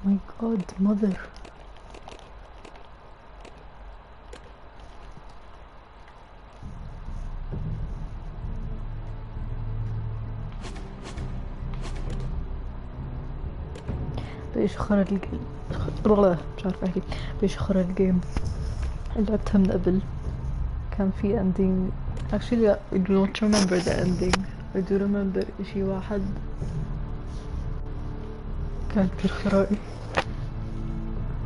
my god, mother. بيشخر مش عارفة احكي. بيشخر الجيم لعبتها من قبل. كان في ending. Actually I don't remember the ending. I do remember اشي واحد كان كتير خرائي.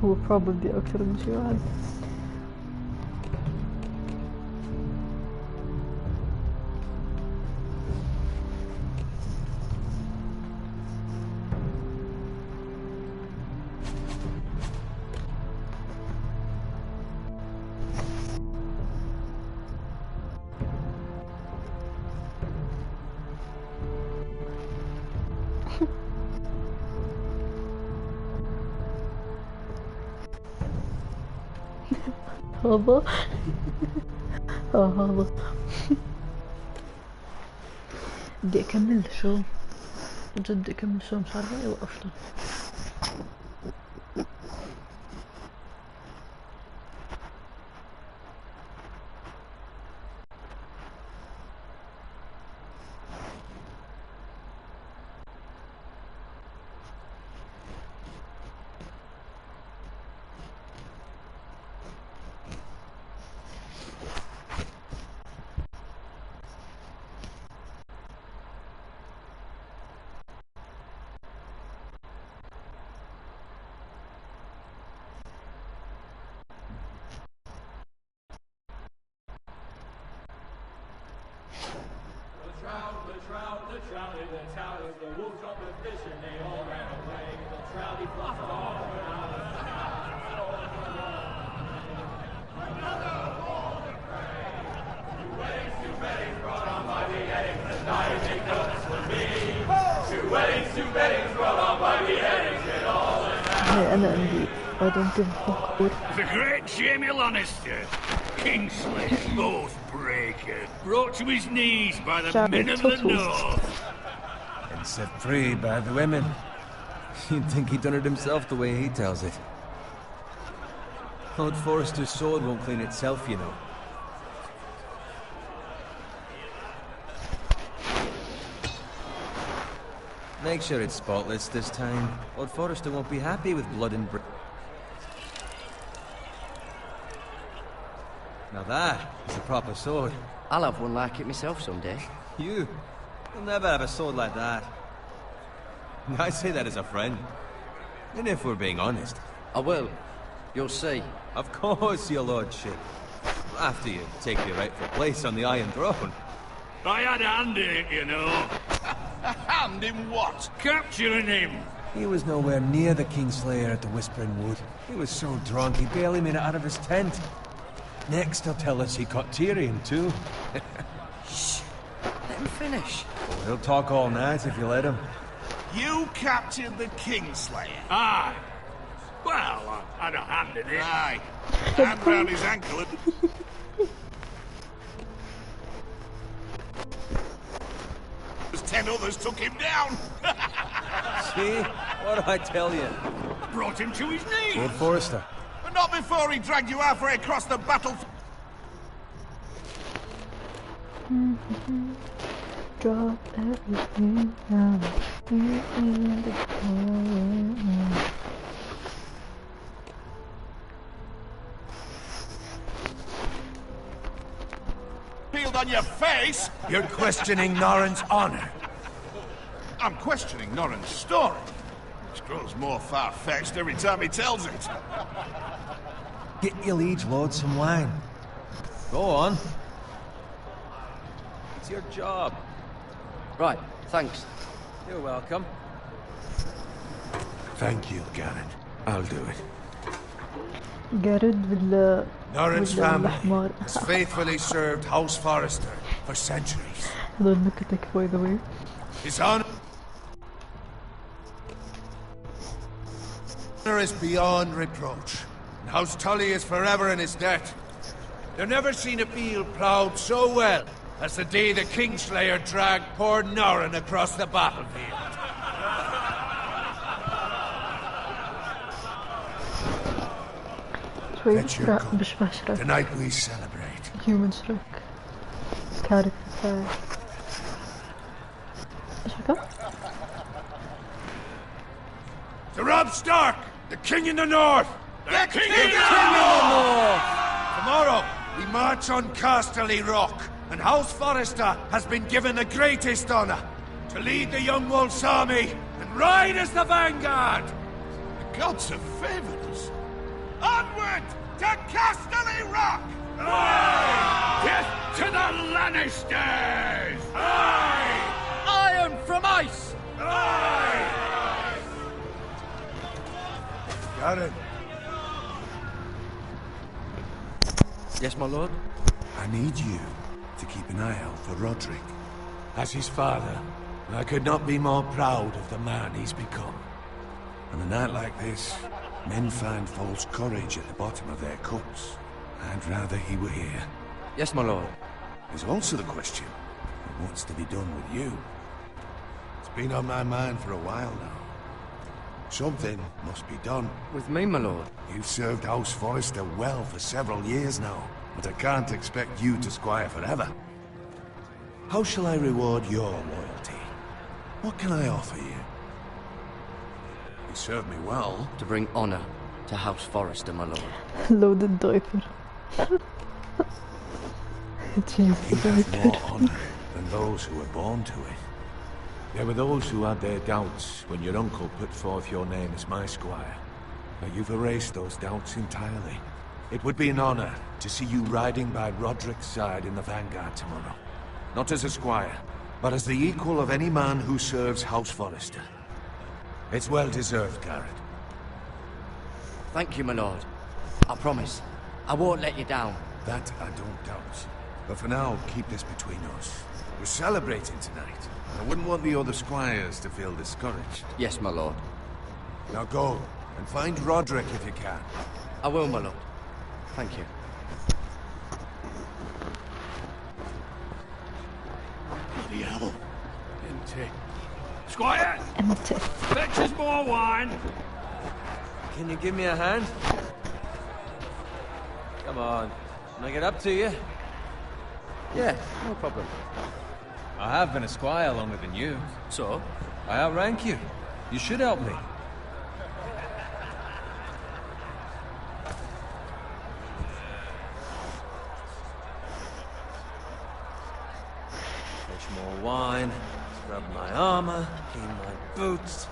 هو probably أكتر من شي واحد. هذا هذا بدي اكمل شو جد بدي اكمل شو مش عارفة ايه وقفته. أنا أندي I don't give a fuck. The great Jamie Lannister, Kingsley, Oathbreaker, brought to his knees by the men of the North. And set free by the women. You'd think he'd done it himself the way he tells it. Lord Forrester's sword won't clean itself, you know. Make sure it's spotless this time. Lord Forrester won't be happy with blood and Now that is a proper sword. I'll have one like it myself someday. You'll never have a sword like that. I say that as a friend. And if we're being honest. I will. You'll see. Of course, your lordship. After you take your rightful place on the Iron Throne. I had a hand in it, you know. A hand in what? Capturing him. He was nowhere near the Kingslayer at the Whispering Wood. He was so drunk he barely made it out of his tent. Next he'll tell us he caught Tyrion too. Shh. Let him finish. Oh, he'll talk all night if you let him. You captured the Kingslayer? Aye. Well, I had a hand in it. Aye. Hand round his ankle. There's 10 others took him down. See? What did I tell you? Brought him to his knees. Lord Forrester. But not before he dragged you halfway across the battlefield. Drop everything down. Peeled on your face. You're questioning Norrin's honor. I'm questioning Norrin's story, which grows more far-fetched every time he tells it. Get your liege lord some wine. Go on. It's your job. Right, thanks. You're welcome. Thank you, Garrett. I'll do it. جارد ولا Norrin's family الأحمر. has faithfully served House Forrester for centuries. هذول نكتك by the way. His honor is beyond reproach. And House Tully is forever in his debt. They've never seen a field ploughed so well as the day the Kingslayer dragged poor Norrin across the battlefield. شوي Fetch your coat. بشبه شرك. Tonight we celebrate. Human شرك. Character. ايش حكى؟ To Rob Stark, the king in the north! The king in the north! Tomorrow, we march on Casterly Rock, and House Forrester has been given the greatest honor to lead the Young Wolf's army and ride as the vanguard! The gods have favored us. Onward to Casterly Rock! Aye! Death to the Lannisters! Aye! Iron from ice! Aye! Garrett, Yes, my lord? I need you to keep an eye out for Roderick. As his father, I could not be more proud of the man he's become. On a night like this, men find false courage at the bottom of their cups. I'd rather he were here. Yes, my lord. There's also the question of what's to be done with you. It's been on my mind for a while now. Something must be done. With me, my lord. You've served House Forrester well for several years now, but I can't expect you to squire forever. How shall I reward your loyalty? What can I offer you? You served me well. To bring honor to House Forrester, my lord. Loaded diaper. You have more honor than those who were born to it. There were those who had their doubts when your uncle put forth your name as my squire. But you've erased those doubts entirely. It would be an honor to see you riding by Roderick's side in the vanguard tomorrow. Not as a squire, but as the equal of any man who serves House Forrester. It's well deserved, Garrett. Thank you, my lord. I promise. I won't let you down. That I don't doubt. But for now, keep this between us. We're celebrating tonight. I wouldn't want the other squires to feel discouraged. Yes, my lord. Now go, and find Roderick if you can. I will, my lord. Thank you. Bloody hell. Empty. Squire! Empty. Fetch us more wine! Can you give me a hand? Come on. Can I get up to you? Yeah, no problem. I have been a squire longer than you. So? I outrank you. You should help me. Fetch more wine, scrub my armor, clean my boots.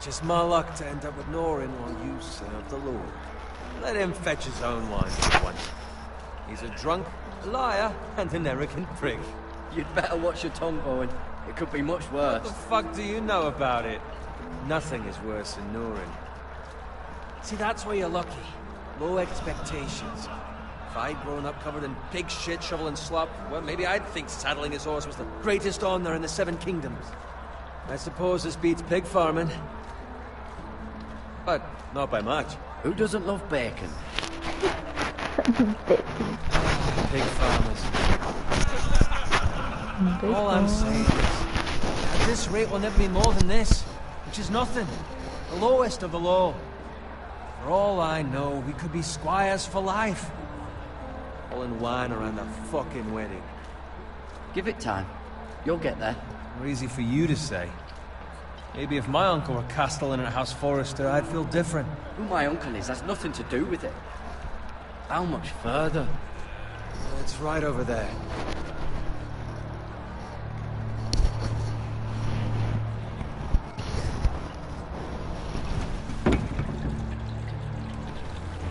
Just my luck to end up with Norin while you serve the Lord. Let him fetch his own wine for once. He's a drunk, a liar, and an arrogant prick. You'd better watch your tongue, Bowen. It could be much What the worse. fuck do you know about it? Nothing is worse than Norin. See, that's where you're lucky. Low expectations. If I'd grown up covered in pig shit, shovel and slop, well, maybe I'd think saddling his horse was the greatest honor in the Seven Kingdoms. I suppose this beats pig farming. But not by much. Who doesn't love bacon? Pig farmers. All I'm saying is, at this rate we'll never be more than this, which is nothing. The lowest of the low. For all I know, we could be squires for life. All in wine around the fucking wedding. Give it time. You'll get there. More easy for you to say. Maybe if my uncle were castellan at House Forrester, I'd feel different. Who my uncle is has nothing to do with it. How much further? It's right over there.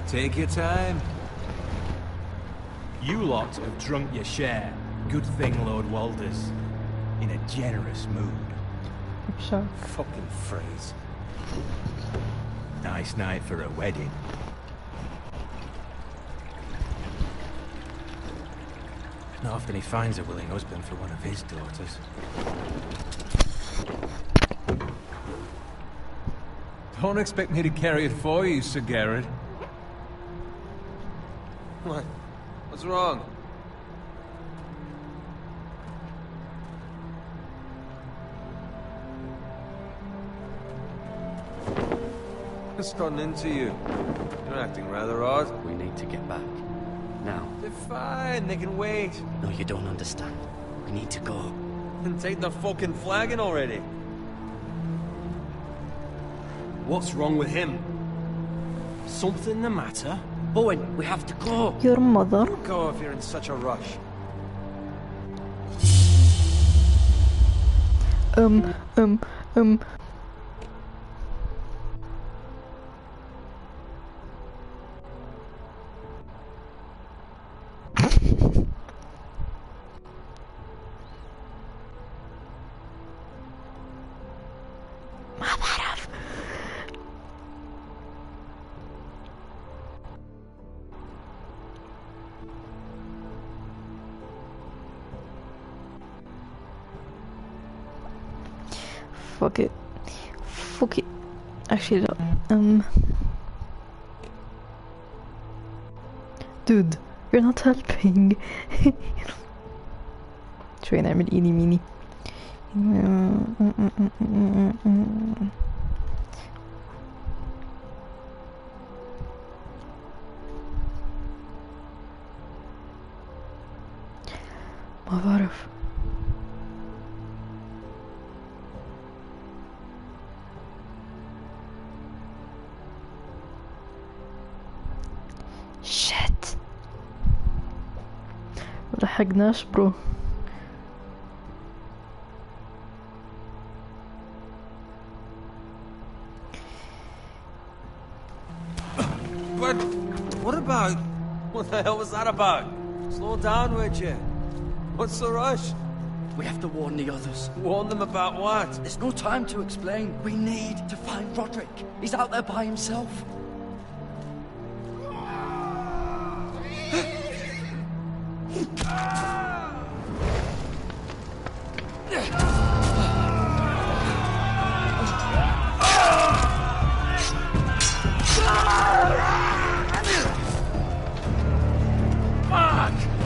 Take your time. You lot have drunk your share. Good thing Lord Walder's in a generous mood. Sure. Fucking phrase. Nice night for a wedding. Not often he finds a willing husband for one of his daughters. Don't expect me to carry it for you, Sir Garrett. What? What's wrong? What's gotten into you? You're acting rather odd. We need to get back. Now. They're fine, they can wait. No, you don't understand. We need to go. And take the fucking flagon already. What's wrong with him? Something the matter? Bowen, we have to go. Your mother. Go if you're in such a rush. ما بعرف. Fuck it. Fuck it. Actually, no. Dude, you're not helping. شوي نعمل إيني ميني. ما بعرف. شت ملحقناش برو. But what about... What the hell was that about? Slow down, would you? What's the rush? We have to warn the others. Warn them about what? There's no time to explain. We need to find Roderick. He's out there by himself.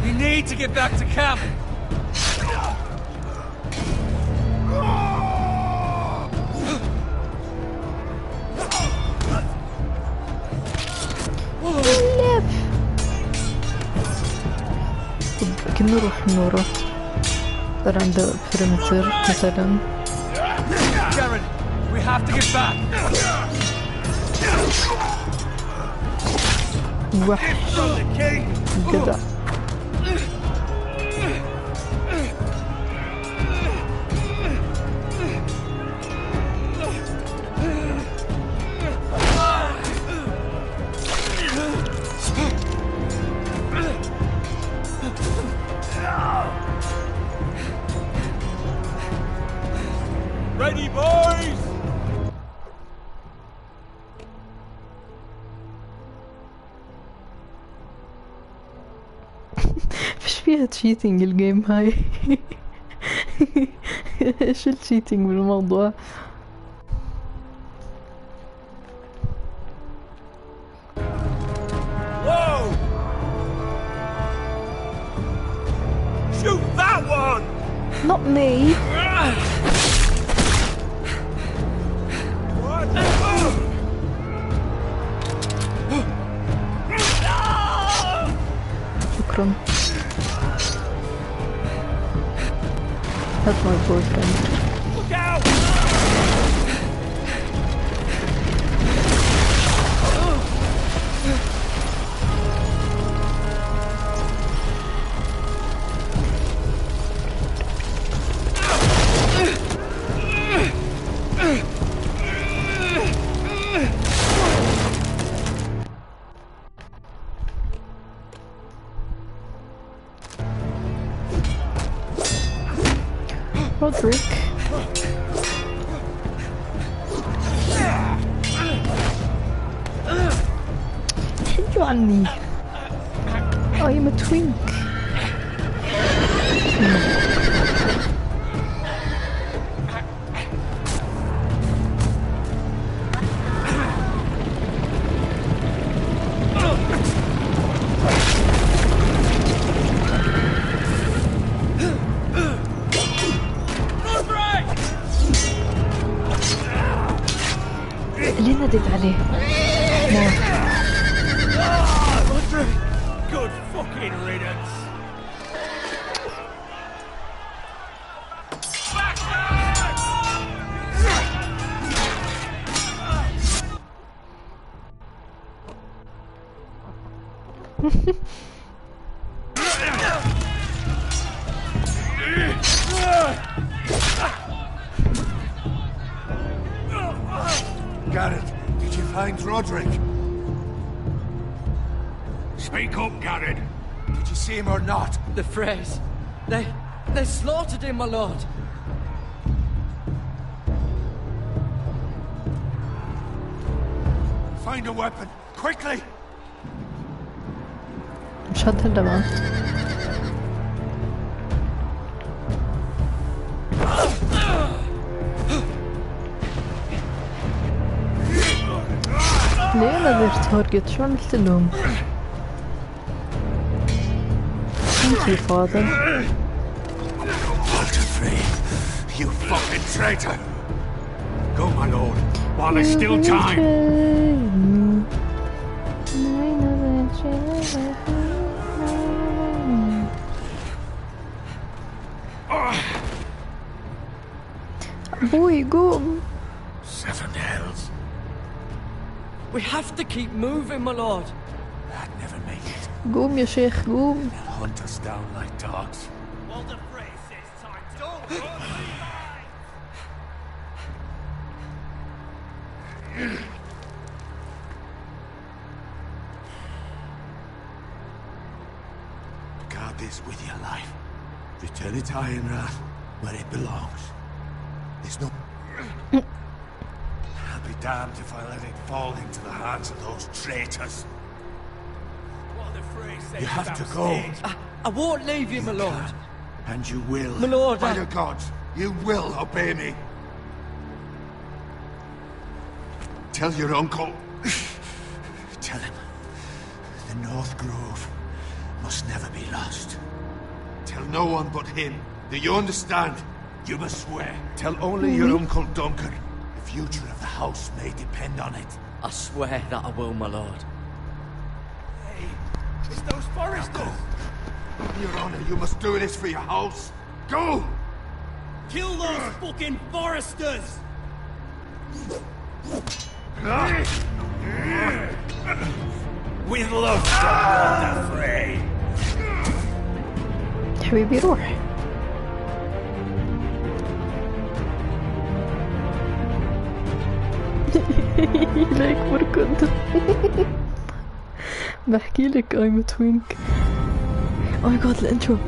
We need to get back to camp. كنا نروح نورا صار عنده بريمتر مثلا. Karen, we have to get back. وحش جدع. Ready, boys? فيش فيها تشيتينج الجيم هاي. ايش التشيتينج بالموضوع؟ Whoa! Shoot that one! Not me. شكرا. That's my boyfriend. Look out! Roderick. حلو عني. I am a twink. لنا ناديت عليه Good fucking riddance. Garrett, did you find Roderick? Speak up, Garrett. Did you see him or not? The phrase. They slaughtered him, my lord. Find a weapon, quickly! مش هتهدى معاه ليه انا غير تارجت شو عملت لهم Thank you, father. Walter, you fucking traitor! Go, my lord, while there's still time. Boy, go. 7 hells. We have to keep moving, my lord. I'd never make it. قوم يا شيخ قوم. They'll hunt us down like dogs. Walter Frey says time to don't run, Guard this with your life. Return it to Ironrath, where it belongs. There's no... I'll be damned if I let it fall into the hands of those traitors. Walter Frey says You have to go. I won't leave you, my lord. And you will. My lord, By the gods, you will obey me. Tell your uncle. Tell him the North Grove must never be lost. Tell no one but him. Do you understand? You must swear. Tell only your Uncle Duncan. The future of the house may depend on it. I swear that I will, my lord. Hey, it's those foresters. Your Honor, you must do this for your house. Go! Kill those fucking foresters. With love from Walter Frey. حبيبي روح. ليك بركض. بحكي لك I'm a twink. Oh my god الانترو.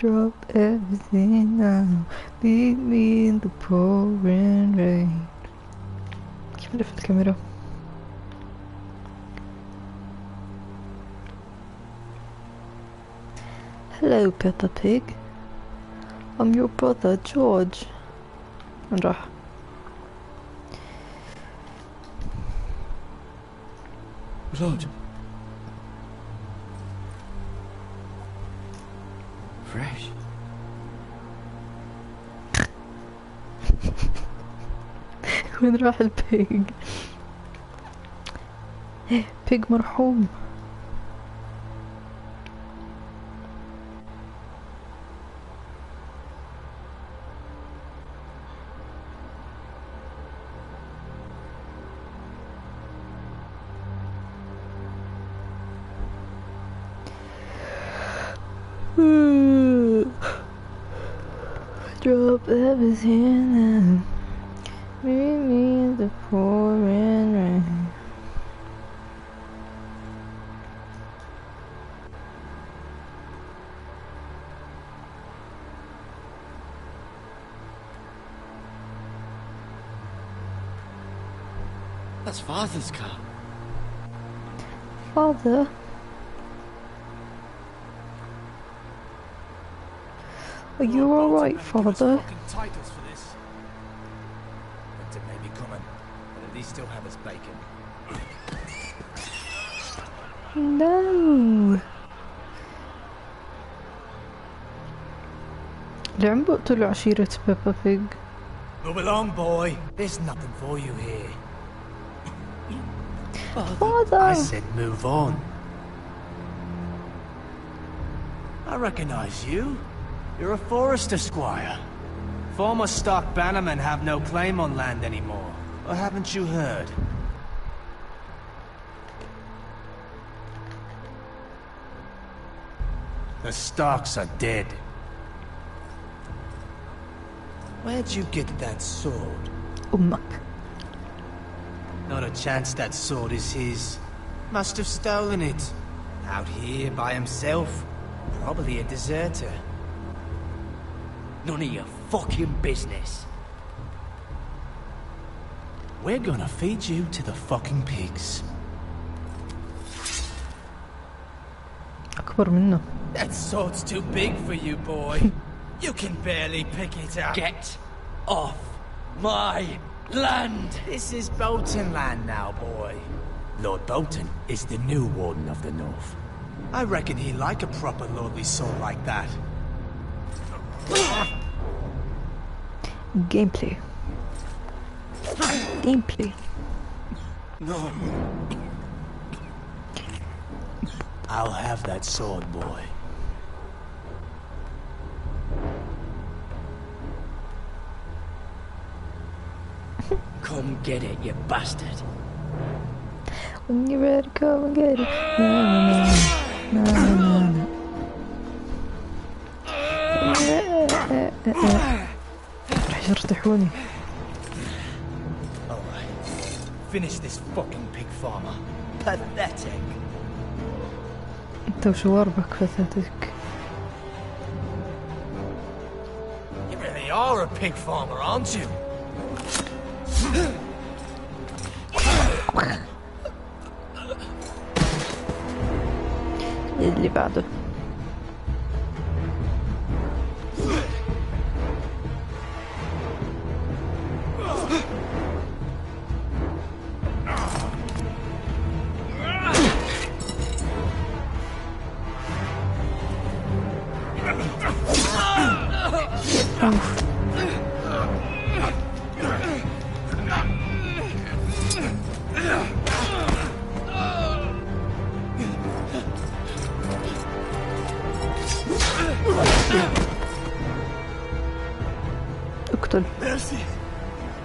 Drop everything now, leave me in the pouring rain. كيف ألف الكاميرا؟ Hello Peppa Pig. I'm your brother, George. وين راح؟ Blood. Fresh. وين راح البيج؟ بيج مرحوم. Drop everything and meet me in the pouring rain. That's Father's car. Father? Are you alright, Father? Titles for this. Winter may be coming, but at least still have his bacon. No. لعم بقتلوا عشيرة بيبا بيج. Move along, boy. There's nothing for you here. Father! I said move on. I recognize you. You're a forester squire. Former stock bannermen have no claim on land anymore. Or haven't you heard? The Starks are dead. Where'd you get that sword? أمك. Not a chance that sword is his. Must have stolen it. Out here by himself. Probably a deserter. None of your fucking business. We're gonna feed you to the fucking pigs. أكبر منه. That sword's too big for you, boy. You can barely pick it up. Get off my land! This is Bolton land now, boy. Lord Bolton is the new Warden of the North. I reckon he'd like a proper lordly sword like that. Gameplay. Gameplay. No. I'll have that sword, boy. Come get it, you bastard. When you're ready, come and get it. Na, na, na, na, na. راح يرتاحوني. Alright. Finish this fucking pig farmer. Pathetic. انت وشواربك فتاتك. You really are a pig farmer, aren't you? اللي بعده. اقتل. Mercy!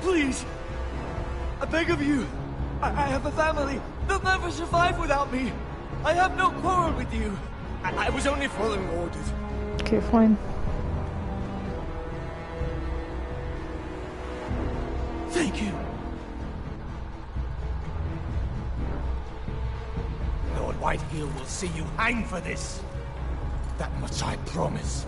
Please! I beg of you! I have a family! They'll never survive without me! I have no quarrel with you! I was only following orders. Okay, fine. Thank you! Lord Whitehill will see you hang for this. That much I promise.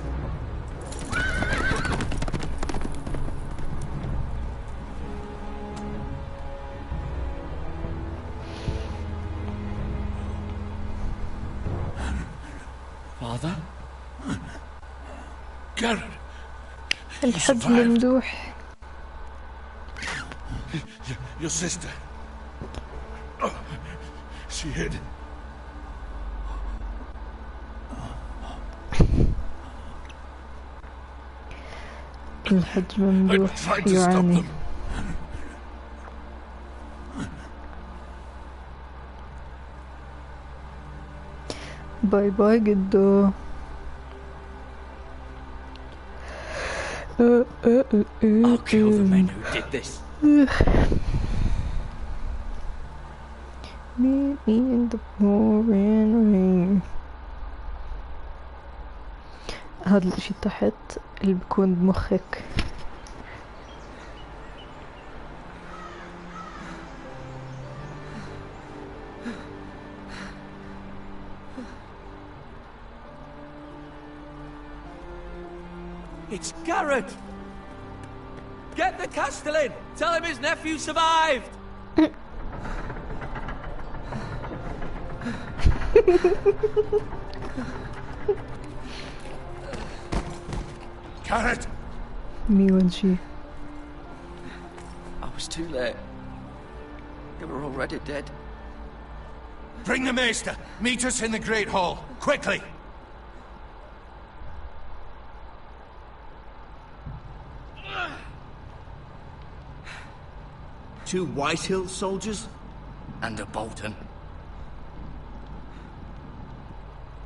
Father? Garrett, الحج ممدوح. Your sister. She hid. الحج ممدوح يعاني. باي باي جدو. I'll kill the men who did this. Meet me in the pouring rain. هذا الاشي تحت اللي بيكون بمخك. It's Garrett! Get the Castellan! Tell him his nephew survived! Garrett! Me when she. I was too late. They were already dead. Bring the Maester! Meet us in the Great Hall! Quickly! Two Whitehill soldiers? And a Bolton.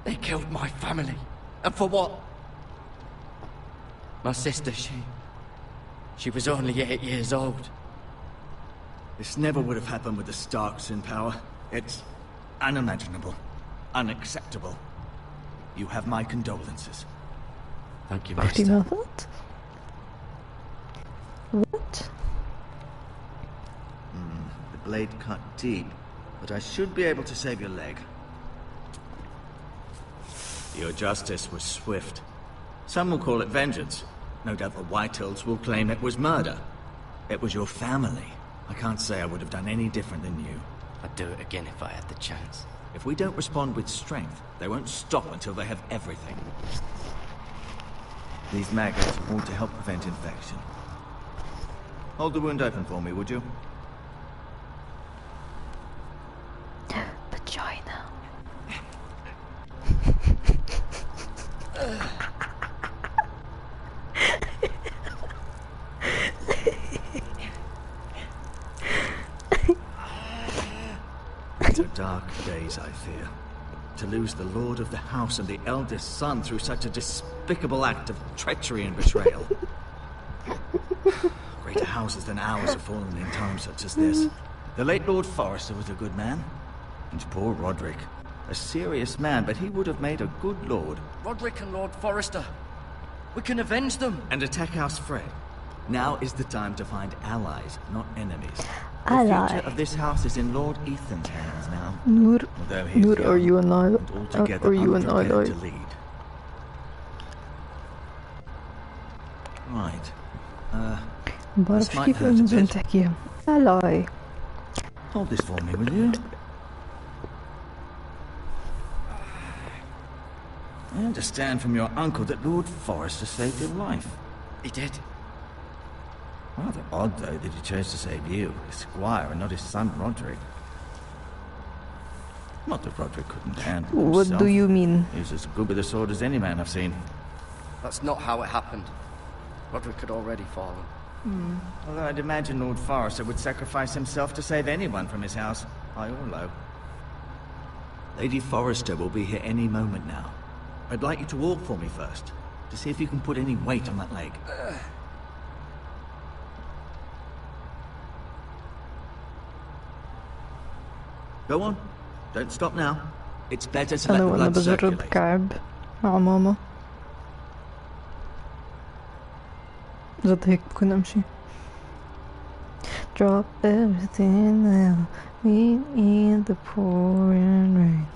They killed my family. And for what? My sister, she was only 8 years old. This never would have happened with the Starks in power. It's unimaginable. Unacceptable. You have my condolences. Thank you, Do you Master. know that? What? The blade cut deep, but I should be able to save your leg. Your justice was swift. Some will call it vengeance. No doubt the Whitehills will claim it was murder. It was your family. I can't say I would have done any different than you. I'd do it again if I had the chance. If we don't respond with strength, they won't stop until they have everything. These maggots ought to help prevent infection. Hold the wound open for me, would you? Vagina. These are dark days, I fear. To lose the lord of the house and the eldest son through such a despicable act of treachery and betrayal. Greater houses than ours have fallen in times such as this. The late Lord Forrester was a good man. And poor Roderick. A serious man, but he would have made a good lord. Roderick and Lord Forrester. We can avenge them. And attack House Frey. Now is the time to find allies, not enemies. The Ally. future of this house is in Lord Ethan's hands now. Noor, Although he's Noor, are young you an ally? and altogether Are you an unprepared ally? to lead. Right. بعرف This might كيف hurt a انزل bit. تحكيها. Ally. Hold this for me, will you? I understand from your uncle that Lord Forrester saved your life. He did. Rather odd, though, that he chose to save you, his squire, and not his son Roderick. Not that Roderick couldn't handle himself. What do you mean? He's as good with a sword as any man I've seen. That's not how it happened. Roderick had already fallen. Although I'd imagine Lord Forrester would sacrifice himself to save anyone from his house, high or low. Lady Forrester will be here any moment now. I'd like you to walk for me first, to see if you can put any weight on that leg. Go on. Don't stop now. It's better to let أنا the وأنا blood بجرب circulate. كعب مع ماما. جد هيك بكون أمشي. Drop everything now. Meet me in the pouring rain.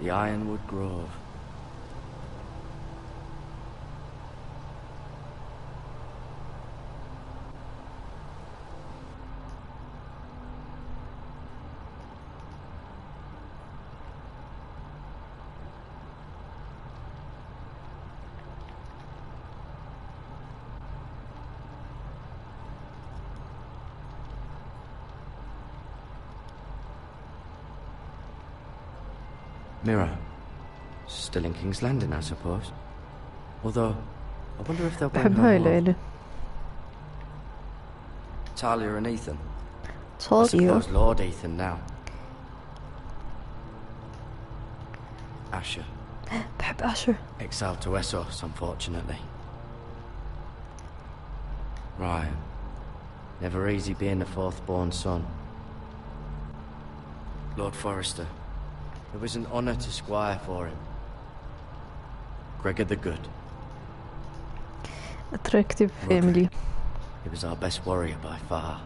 The Ironwood Grove. Mirror. Still in King's Landing, I suppose. Although, I wonder if they'll bring بحب her هاي home. العيلة. Talia and Ethan. I Talia. suppose Lord Ethan now. Asher. بحب Asher. Exiled to Essos, unfortunately. Ryan. Never easy being the fourth-born son. Lord Forrester. It was an honour to squire for him. Gregor the Good. Attractive family. He was our best warrior by far.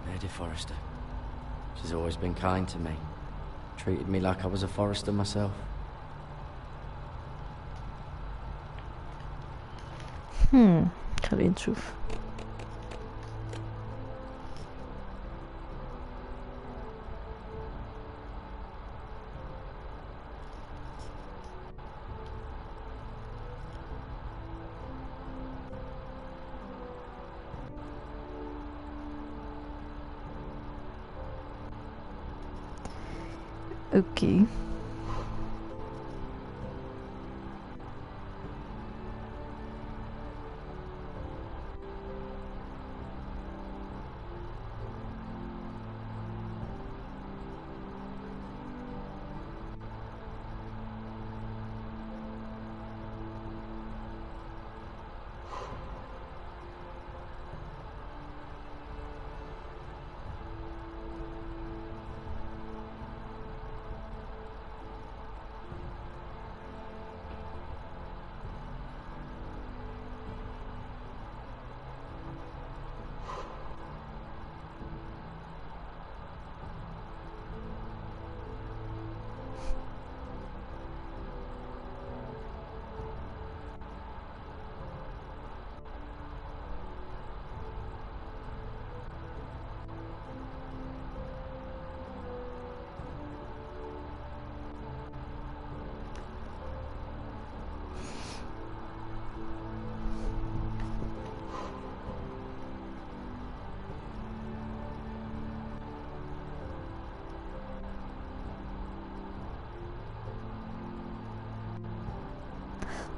Lady Forrester. She's always been kind to me. Treated me like I was a Forrester myself. خلينا نشوف. اوكي.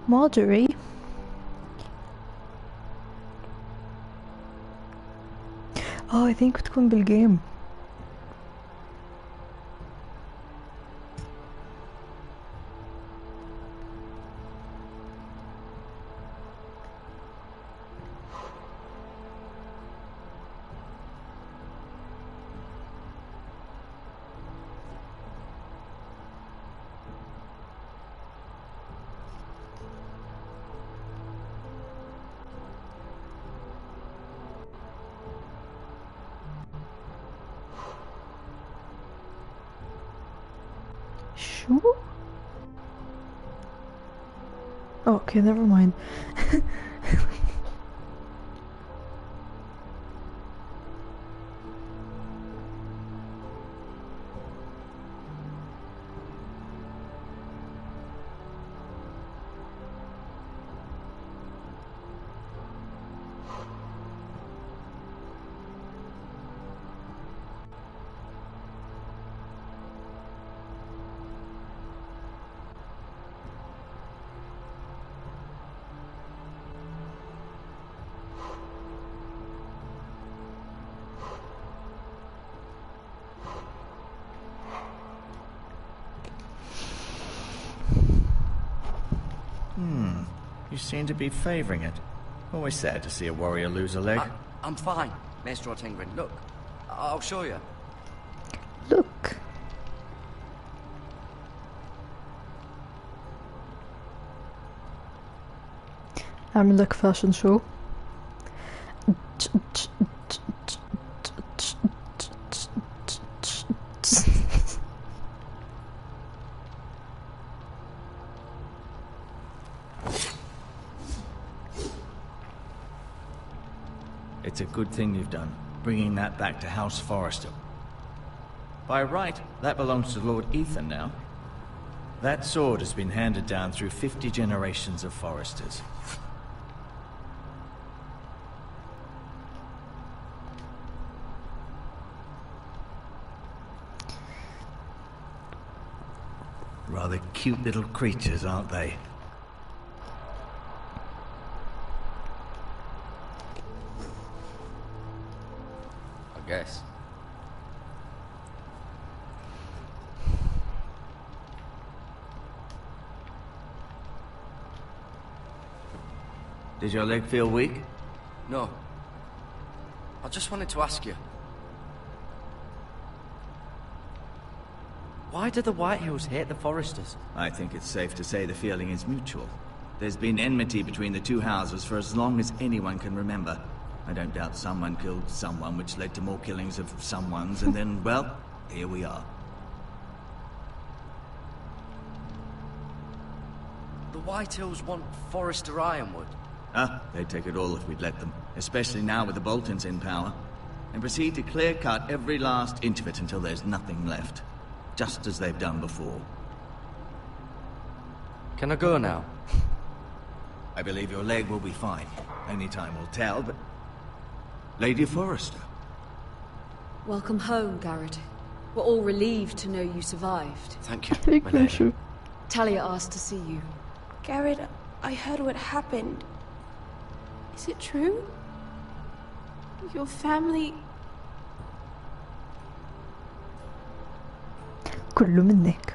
Marjorie. I think بتكون بالجيم. شو؟ Oh, okay, never mind. You seem to be favoring it. Always sad to see a warrior lose a leg. I'm fine, Maestro Tingrin. Look, I'll show you. Look. أعمل لك فاشن شو. good thing you've done, bringing that back to House Forrester. By right, that belongs to Lord Ethan now. That sword has been handed down through 50 generations of Forresters. Rather cute little creatures, aren't they? I guess. Did your leg feel weak? No. I just wanted to ask you. Why do the Whitehills hate the Forresters? I think it's safe to say the feeling is mutual. There's been enmity between the two houses for as long as anyone can remember. I don't doubt someone killed someone, which led to more killings of someones, and then, well, here we are. The Whitehills want Forrester Ironwood. They'd take it all if we'd let them, especially now with the Boltons in power, and proceed to clear-cut every last inch of it until there's nothing left, just as they've done before. Can I go now? I believe your leg will be fine. Only time will tell, but... Lady Forrester. Welcome home, Garrett. We're all relieved to know you survived. Thank you, Take my my lady. shoe. Talia asked to see you. Garrett, I heard what happened. Is it true? Your family... كله منك.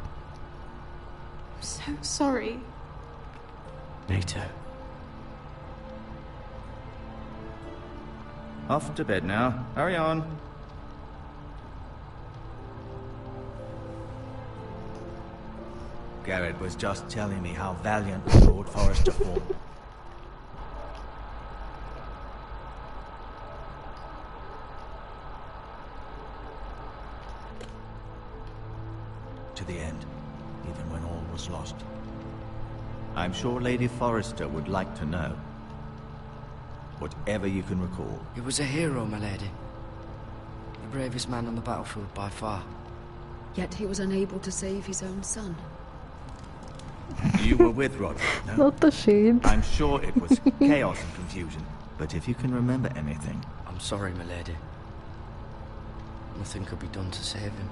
I'm so sorry. Me too. Off to bed now. Hurry on. Garrett was just telling me how valiant Lord Forrester fought. To the end, even when all was lost. I'm sure Lady Forrester would like to know. Whatever you can recall. He was a hero, my lady. The bravest man on the battlefield by far. Yet he was unable to save his own son. You were with Roderick, no? Not the shade. I'm sure it was chaos and confusion, but if you can remember anything... I'm sorry, my lady. Nothing could be done to save him.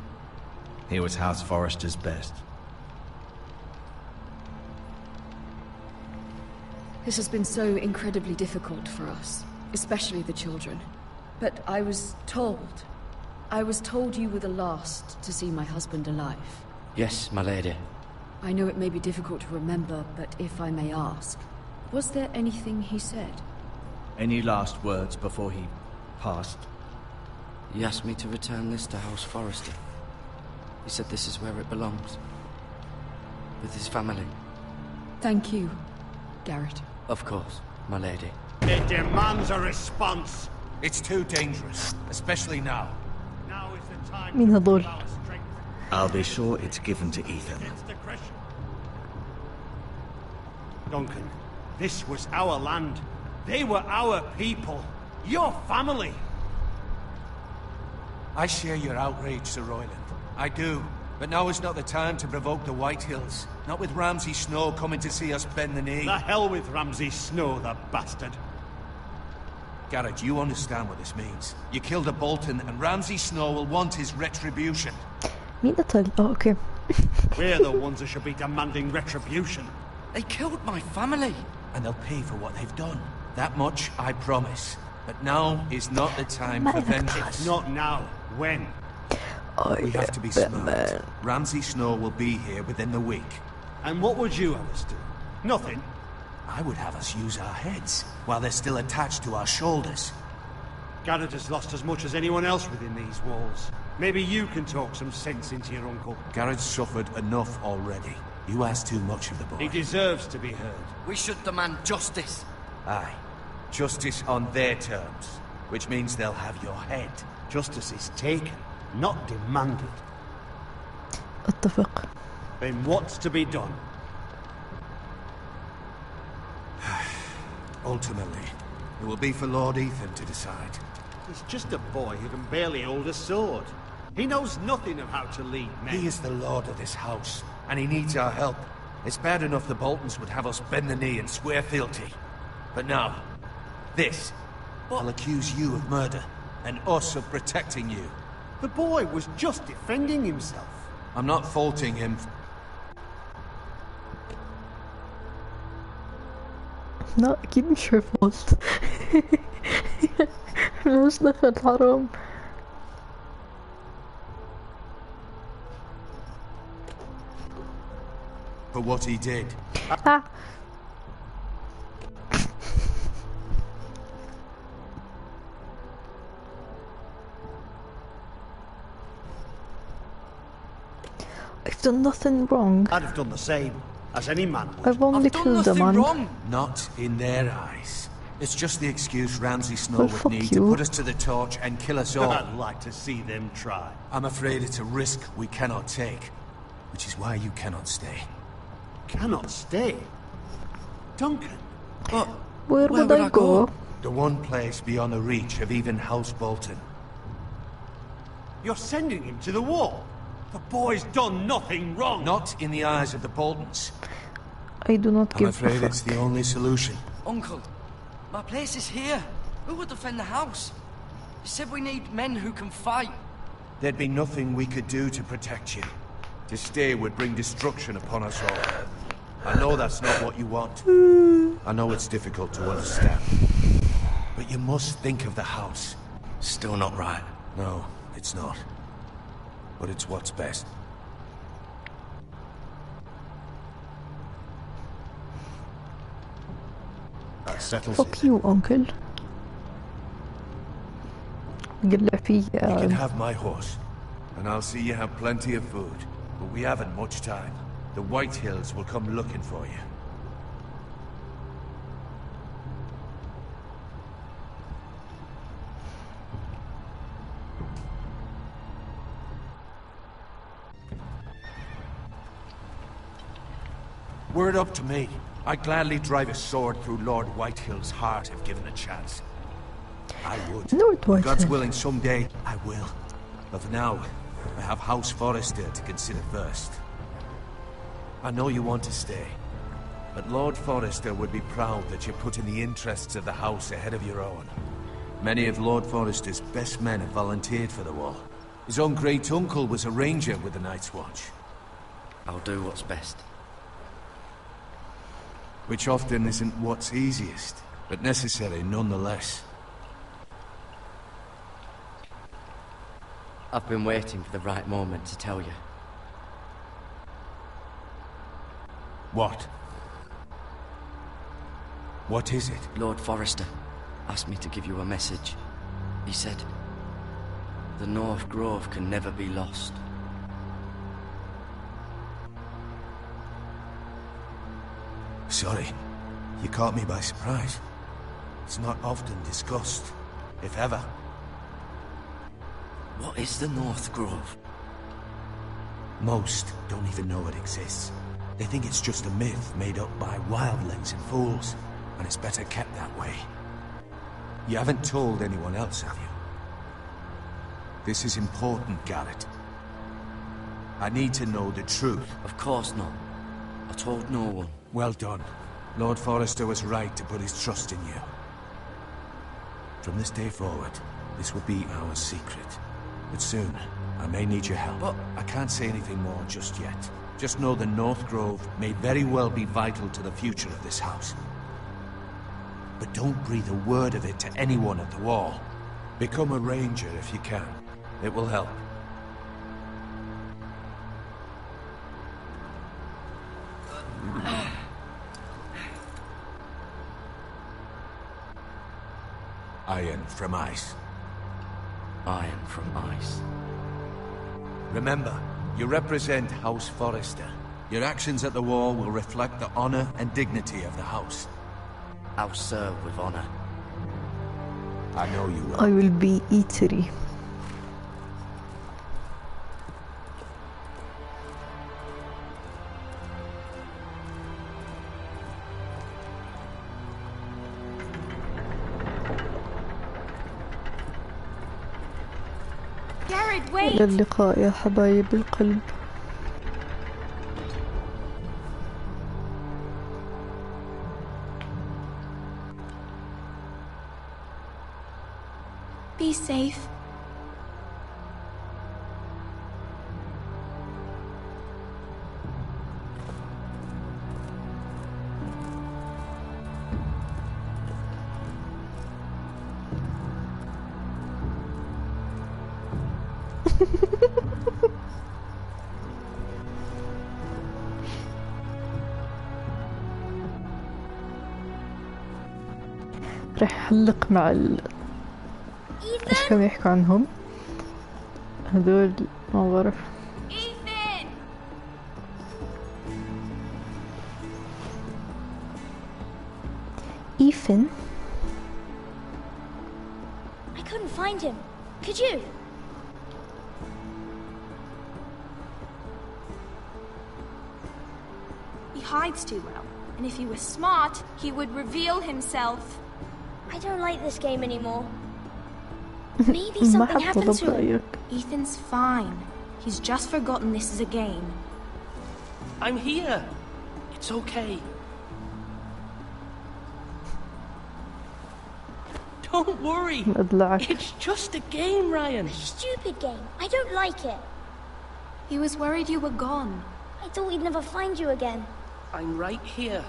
He was House Forrester's best. This has been so incredibly difficult for us, especially the children. But I was told you were the last to see my husband alive. Yes, my lady. I know it may be difficult to remember, but if I may ask, was there anything he said? Any last words before he passed? He asked me to return this to House Forrester. He said this is where it belongs. With his family. Thank you, Garrett. Of course, my lady. It demands a response. It's too dangerous, especially now. Now is the time مين to هذول؟ put our strength I'll be sure it's given to Ethan. against aggression. Duncan, this was our land. They were our people. Your family. I share your outrage, Sir Royland. I do. But now is not the time to provoke the Whitehills. Not with Ramsay Snow coming to see us bend the knee. The hell with Ramsay Snow, the bastard. Garrett, you understand what this means. You killed a Bolton, and Ramsay Snow will want his retribution. مين قتل؟ okay. We're the ones who should be demanding retribution. They killed my family. And they'll pay for what they've done. That much I promise. But now is not the time for vengeance. Not now. When? We have to be smart. Ramsay Snow will be here within the week. And what would you have us do? Nothing. I would have us use our heads, while they're still attached to our shoulders. Garrett has lost as much as anyone else within these walls. Maybe you can talk some sense into your uncle. Garrett's suffered enough already. You ask too much of the boy. He deserves to be heard. We should demand justice. Aye. Justice on their terms, which means they'll have your head. Justice is taken, not demanded. اتفق. Then what's to be done? Ultimately, it will be for Lord Ethan to decide. He's just a boy who can barely hold a sword. He knows nothing of how to lead men. He is the lord of this house, and he needs our help. It's bad enough the Boltons would have us bend the knee and swear fealty. But now, this. I'll accuse you of murder, and us of protecting you. The boy was just defending himself. I'm not faulting him. لا أكيد مش her fault. مش دخل حرام. For what he did. Ah. I've done nothing wrong. I'd have done the same, as any man would. I've only killed a man. Wrong. Not in their eyes. It's just the excuse Ramsay Snow Well, would fuck need you. to put us to the torch and kill us all. I'd like to see them try. I'm afraid it's a risk we cannot take, which is why you cannot stay. Cannot stay? Duncan? But Where would I go? The one place beyond the reach of even House Bolton. You're sending him to the wall? The boy's done nothing wrong. Not in the eyes of the Boltons. I do not I'm give a afraid fuck. it's the only solution. Uncle, my place is here. Who would defend the house? You said we need men who can fight. There'd be nothing we could do to protect you. To stay would bring destruction upon us all. I know that's not what you want. I know it's difficult to understand. But you must think of the house. Still not right. No, it's not. But it's what's best. That settles Fuck it. you, uncle. قلع فيه You can have my horse, and I'll see you have plenty of food. But we haven't much time. The White Hills will come looking for you. Were it up to me, I'd gladly drive a sword through Lord Whitehill's heart if given a chance. I would. Lord Whitehill. God's willing, someday I will. But for now, I have House Forrester to consider first. I know you want to stay, but Lord Forrester would be proud that you're putting the interests of the house ahead of your own. Many of Lord Forrester's best men have volunteered for the war. His own great-uncle was a ranger with the Night's Watch. I'll do what's best. Which often isn't what's easiest, but necessary nonetheless. I've been waiting for the right moment to tell you. What? What is it? Lord Forrester asked me to give you a message. He said, the North Grove can never be lost. Sorry, you caught me by surprise. It's not often discussed, if ever. What is the North Grove? Most don't even know it exists. They think it's just a myth made up by wildlings and fools, and it's better kept that way. You haven't told anyone else, have you? This is important, Garrett. I need to know the truth. Of course not. I told no one. Well done. Lord Forrester was right to put his trust in you. From this day forward, this will be our secret. But soon, I may need your help. But I can't say anything more just yet. Just know the North Grove may very well be vital to the future of this house. But don't breathe a word of it to anyone at the wall. Become a ranger if you can. It will help. Iron from ice. Iron from ice. Remember, you represent House Forrester. Your actions at the war will reflect the honor and dignity of the house. I'll serve with honor. I know you will. I will be eatery. Garrett, wait! إلى اللقاء يا حبايب القلب. Be safe. راح أحلق مع ايش كانوا يحكوا عنهم هذول ما بعرف. Ethan! Ethan? I couldn't find him. Could you? He hides too well, and if he was smart, he would reveal himself. I don't like this game anymore. Maybe something happened to him. Ethan's fine. He's just forgotten this is a game. I'm here. It's okay. Don't worry. It's just a game, Ryan. A stupid game. I don't like it. He was worried you were gone. I thought we'd never find you again. I'm right here.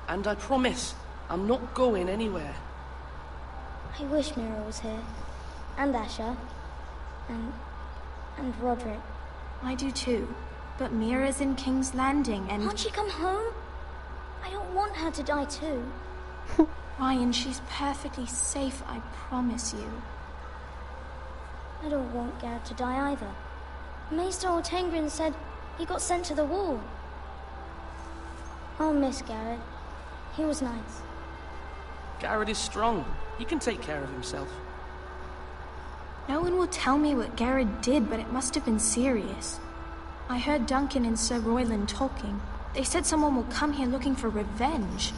And I promise, I'm not going anywhere. I wish Mira was here. And Asher. And Roderick. I do too. But Mira's in King's Landing and... Can't she come home? I don't want her to die too. Ryan, she's perfectly safe, I promise you. I don't want Garrett to die either. Maester Ortengrin said he got sent to the wall. I'll miss Garrett. He was nice. Garrett is strong. He can take care of himself. No one will tell me what Garrett did, but it must have been serious. I heard Duncan and Sir Royland talking. They said someone will come here looking for revenge.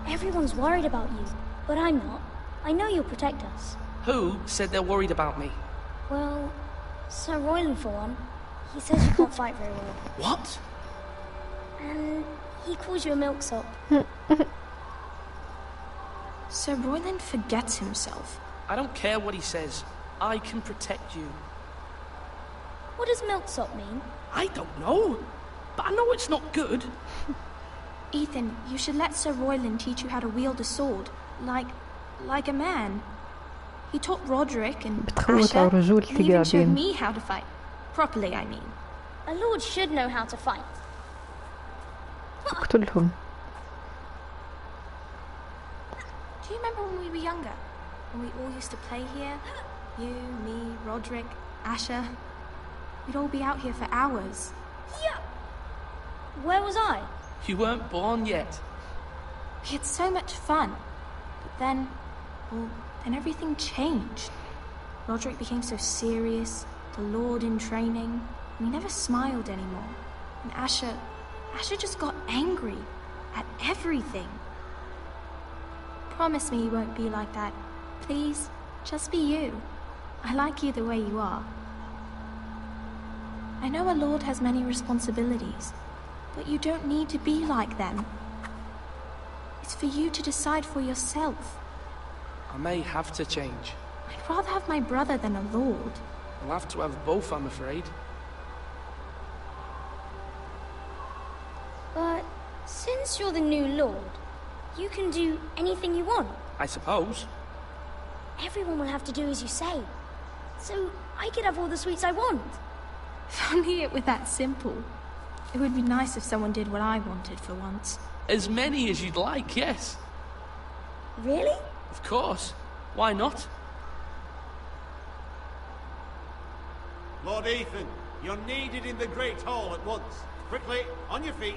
Everyone's worried about you, but I'm not. I know you'll protect us. Who said they're worried about me? Well, Sir Royland for one. He says you can't fight very well. What? And he calls you a milksop. Sir Royland forgets himself. I don't care what he says. I can protect you. What does milksop mean? I don't know, but I know it's not good. Ethan, you should let Sir Royland teach you how to wield a sword, like a man. He taught Roderick and Asher, and even showed me how to fight. Properly, I mean. A lord should know how to fight. اقتلهم. Do you remember when we were younger? When we all used to play here? You, me, Roderick, Asher. We'd all be out here for hours. Yeah. Where was I? You weren't born yet. We had so much fun. But then, well, then everything changed. Roderick became so serious, the Lord in training, and he never smiled anymore. And Asher just got angry at everything. Promise me you won't be like that. Please, just be you. I like you the way you are. I know a lord has many responsibilities, but you don't need to be like them. It's for you to decide for yourself. I may have to change. I'd rather have my brother than a lord. I'll have to have both, I'm afraid. But since you're the new lord, you can do anything you want. I suppose. Everyone will have to do as you say. So I could have all the sweets I want. If only it were that simple. It would be nice if someone did what I wanted for once. As many as you'd like, yes. Really? Of course. Why not? Lord Ethan, you're needed in the Great Hall at once. Quickly, on your feet.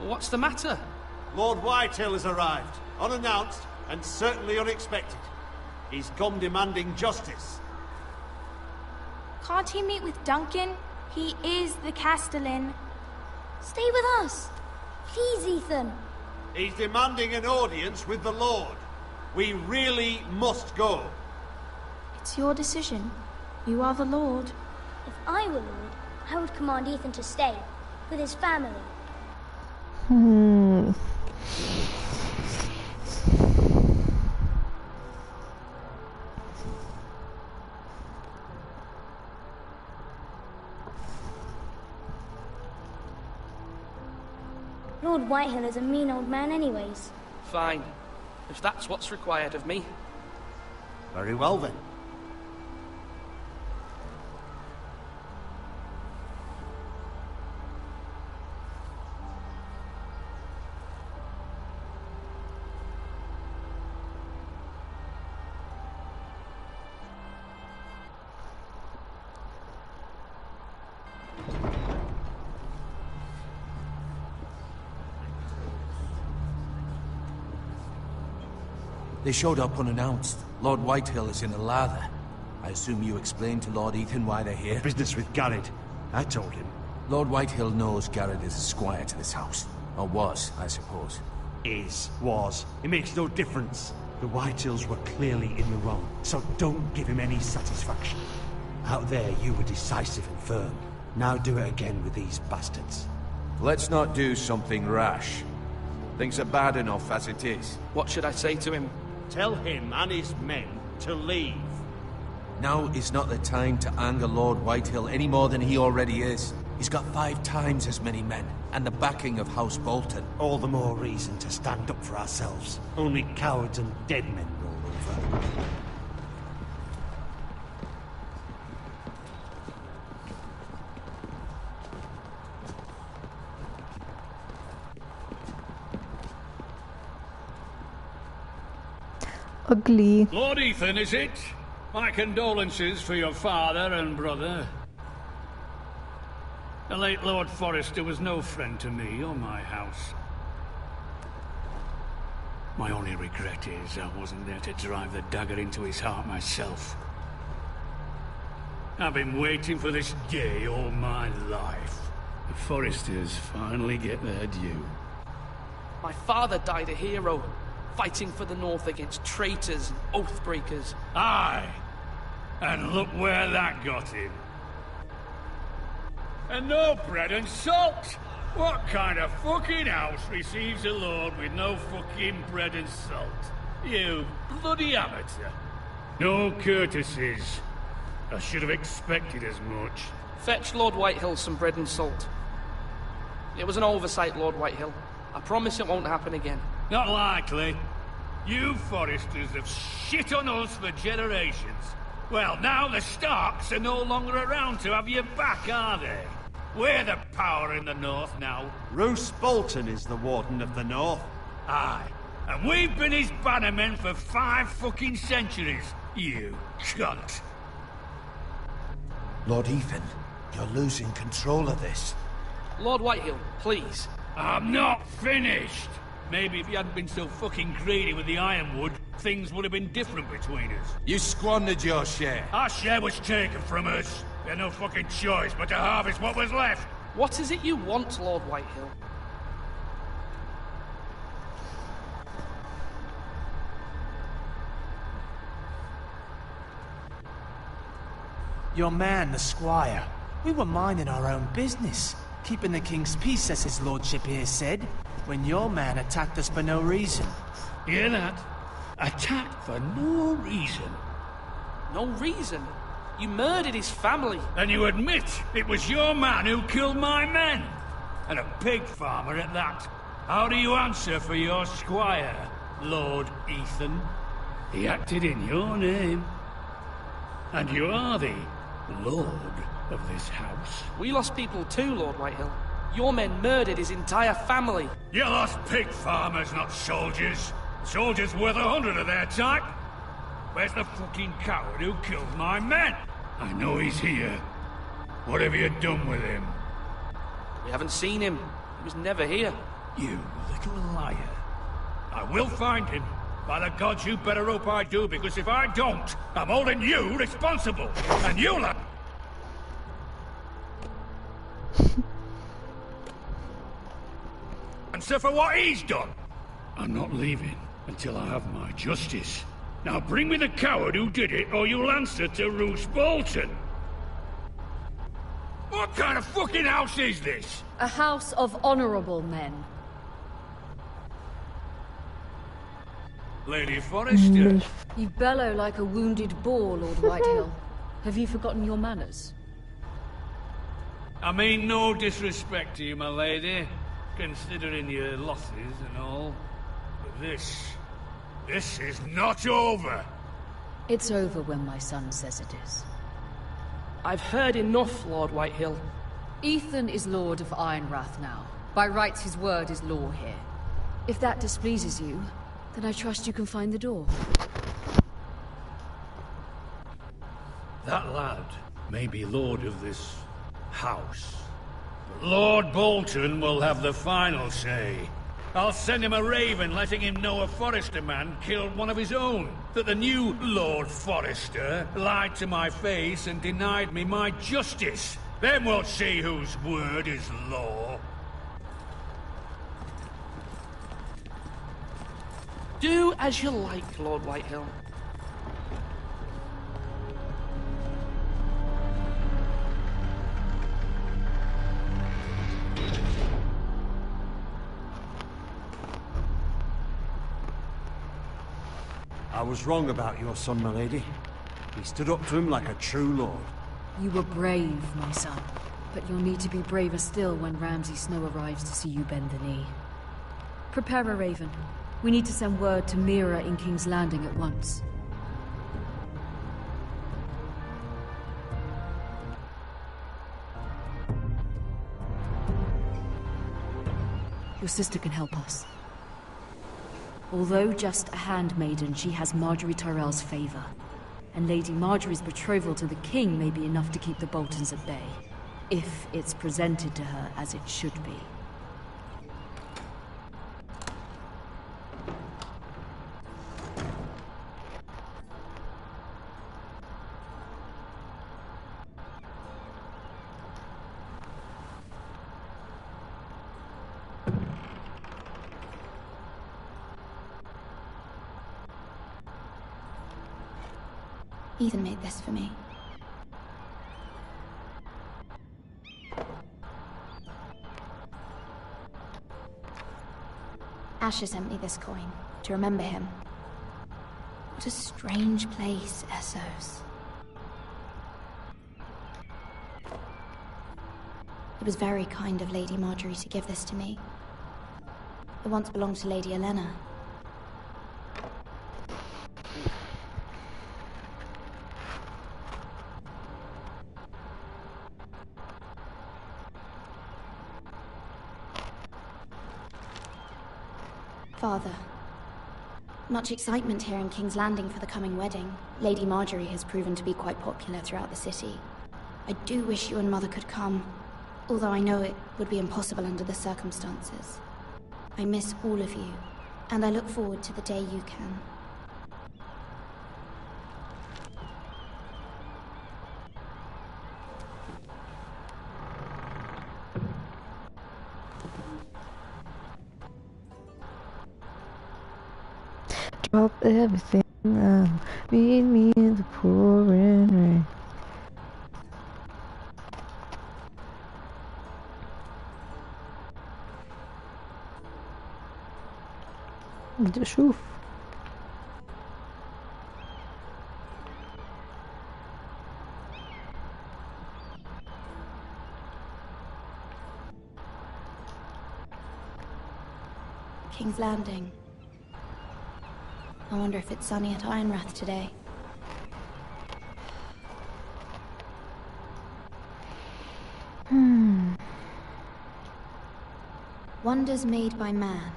What's the matter? Lord Whitetail has arrived, unannounced and certainly unexpected. He's come demanding justice. Can't he meet with Duncan? He is the Castellan. Stay with us. Please, Ethan. He's demanding an audience with the Lord. We really must go. It's your decision. You are the Lord. If I were Lord, I would command Ethan to stay with his family. Lord Whitehill is a mean old man anyways. Fine. If that's what's required of me. Very well then. They showed up unannounced. Lord Whitehill is in a lather. I assume you explained to Lord Ethan why they're here? Business with Garrett. I told him. Lord Whitehill knows Garrett is a squire to this house. Or was, I suppose. Was. It makes no difference. The Whitehills were clearly in the wrong, so don't give him any satisfaction. Out there, you were decisive and firm. Now do it again with these bastards. Let's not do something rash. Things are bad enough as it is. What should I say to him? Tell him and his men to leave. Now is not the time to anger Lord Whitehill any more than he already is. He's got 5 times as many men, and the backing of House Bolton. All the more reason to stand up for ourselves. Only cowards and dead men roll over. Ugly. Lord Ethan, is it? My condolences for your father and brother. The late Lord Forrester was no friend to me or my house. My only regret is I wasn't there to drive the dagger into his heart myself. I've been waiting for this day all my life. The Forresters finally get their due. My father died a hero, fighting for the North against traitors and oathbreakers. Aye, and look where that got him. And no bread and salt! What kind of fucking house receives a lord with no fucking bread and salt? You bloody amateur. No courtesies. I should have expected as much. Fetch Lord Whitehill some bread and salt. It was an oversight, Lord Whitehill. I promise it won't happen again. Not likely. You Forresters have shit on us for generations. Well, now the Starks are no longer around to have your back, are they? We're the power in the North now. Roose Bolton is the Warden of the North. Aye, and we've been his bannermen for 5 fucking centuries, you cunt. Lord Ethan, you're losing control of this. Lord Whitehill, please. I'm not finished. Maybe if you hadn't been so fucking greedy with the ironwood, things would have been different between us. You squandered your share. Our share was taken from us. We had no fucking choice but to harvest what was left. What is it you want, Lord Whitehill? Your man, the squire. We were minding our own business, keeping the king's peace, as his lordship here said, when your man attacked us for no reason. Hear that? Attacked for no reason. No reason? You murdered his family. And you admit it was your man who killed my men? And a pig farmer at that. How do you answer for your squire, Lord Ethan? He acted in your name. And you are the lord of this house. We lost people too, Lord Whitehill. Your men murdered his entire family. You lost pig farmers, not soldiers. Soldiers worth 100 of their type. Where's the fucking coward who killed my men? I know he's here. What have you done with him? We haven't seen him. He was never here. You little liar. I will find him. By the gods, you better hope I do, because if I don't, I'm holding you responsible. And you'll have... And answer for what he's done. I'm not leaving until I have my justice. Now bring me the coward who did it, or you'll answer to Roose Bolton. What kind of fucking house is this? A house of honorable men. Lady Forrester. You bellow like a wounded boar, Lord Whitehill. Have you forgotten your manners? I mean no disrespect to you, my lady, considering your losses and all. But this is not over. It's over when my son says it is. I've heard enough, Lord Whitehill. Ethan is Lord of Ironrath now. By rights, his word is law here. If that displeases you, then I trust you can find the door. That lad may be lord of this house, but Lord Bolton will have the final say. I'll send him a raven letting him know a Forrester man killed one of his own. That the new Lord Forrester lied to my face and denied me my justice. Then we'll see whose word is law. Do as you like, Lord Whitehill. I was wrong about your son, my lady. He stood up to him like a true lord. You were brave, my son. But you'll need to be braver still when Ramsay Snow arrives to see you bend the knee. Prepare a raven. We need to send word to Mira in King's Landing at once. Your sister can help us. Although just a handmaiden, she has Marjorie Tyrell's favor. And Lady Marjorie's betrothal to the king may be enough to keep the Boltons at bay. If it's presented to her as it should be. Ethan made this for me. Asher sent me this coin to remember him. What a strange place, Essos. It was very kind of Lady Marjorie to give this to me. It once belonged to Lady Elena. Father, much excitement here in King's Landing for the coming wedding. Lady Marjorie has proven to be quite popular throughout the city. I do wish you and Mother could come, although I know it would be impossible under the circumstances. I miss all of you, and I look forward to the day you can. Drop everything now. Meet me in the pouring rain. بدي أشوف. King's Landing. I wonder if it's sunny at Ironrath today. Wonders made by man,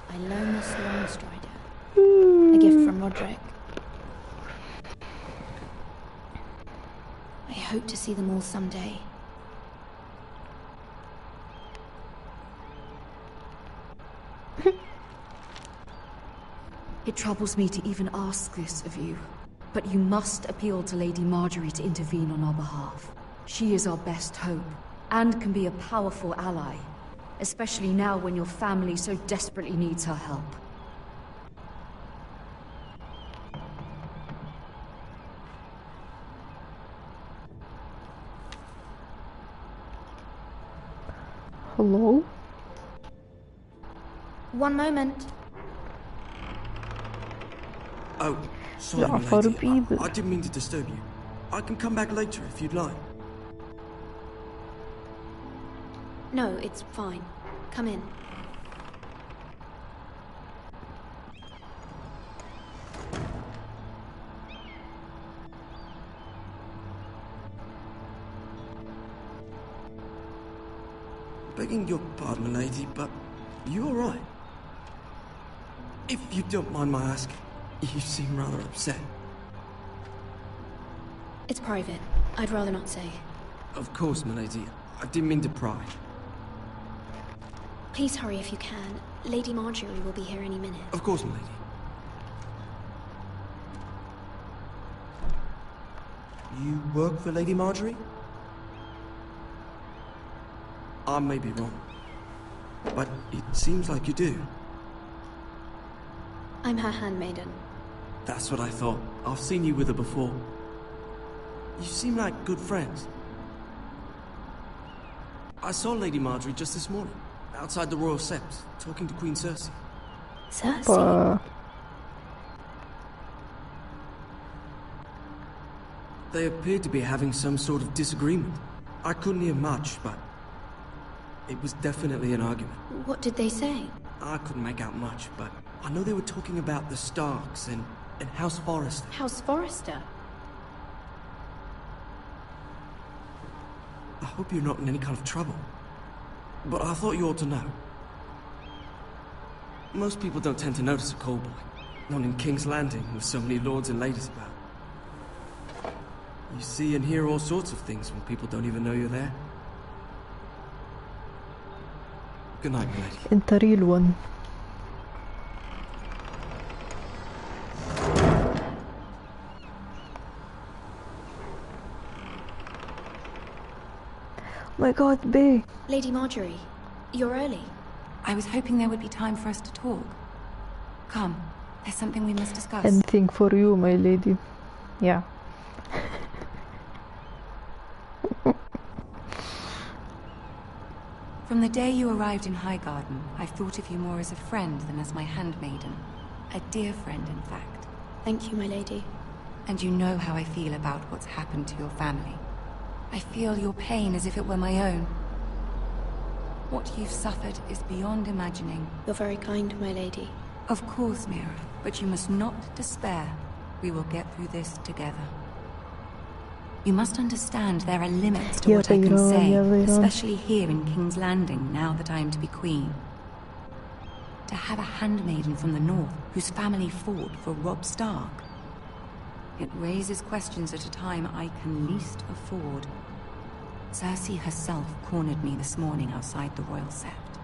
by Lomas Longstrider. A gift from Roderick. I hope to see them all someday. It troubles me to even ask this of you, but you must appeal to Lady Marjorie to intervene on our behalf. She is our best hope, and can be a powerful ally. especially now when your family so desperately needs her help. Hello? One moment. Oh, sorry, Yeah, my lady. people. I didn't mean to disturb you. I can come back later if you'd like. No, it's fine. Come in. Begging your pardon, lady, but you all right? If you don't mind my asking, you seem rather upset. It's private. I'd rather not say. Of course, milady. I didn't mean to pry. Please hurry if you can. Lady Marjorie will be here any minute. Of course, milady. You work for Lady Marjorie? I may be wrong, but it seems like you do. I'm her handmaiden. That's what I thought. I've seen you with her before. You seem like good friends. I saw Lady Marjorie just this morning, outside the Royal Sept, talking to Queen Cersei. Cersei? They appeared to be having some sort of disagreement. I couldn't hear much, but it was definitely an argument. What did they say? I couldn't make out much, but I know they were talking about the Starks and House Forrester. House Forrester? I hope you're not in any kind of trouble. But I thought you ought to know. Most people don't tend to notice a callboy. Not in King's Landing, with so many lords and ladies about. You see and hear all sorts of things when people don't even know you're there. Good night, my lady. انت real one. My God, Bay. Lady Marjorie, you're early. I was hoping there would be time for us to talk. Come, there's something we must discuss. Anything for you, my lady. Yeah. From the day you arrived in Highgarden, I've thought of you more as a friend than as my handmaiden. A dear friend, in fact. Thank you, my lady. And you know how I feel about what's happened to your family. I feel your pain as if it were my own. What you've suffered is beyond imagining. You're very kind, my lady. Of course, Mira, but you must not despair. We will get through this together. You must understand there are limits to what I can say, especially here in King's Landing, now that I am to be queen. To have a handmaiden from the north whose family fought for Robb Stark. It raises questions at a time I can least afford. Cersei herself cornered me this morning outside the Royal Sept.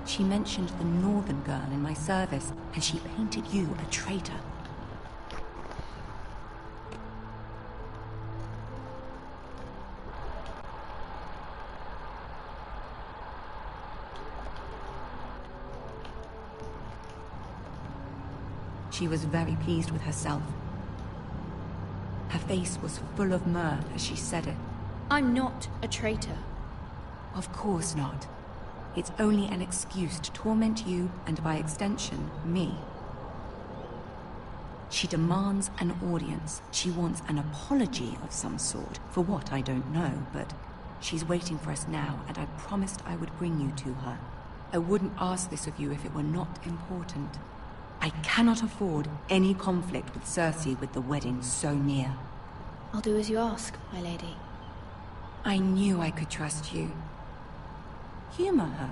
She mentioned the northern girl in my service, and she painted you a traitor. She was very pleased with herself. Her face was full of mirth as she said it. I'm not a traitor. Of course not. It's only an excuse to torment you, and by extension, me. She demands an audience. She wants an apology of some sort. For what, I don't know, but she's waiting for us now, and I promised I would bring you to her. I wouldn't ask this of you if it were not important. I cannot afford any conflict with Cersei with the wedding so near. I'll do as you ask, my lady. I knew I could trust you. Humor her.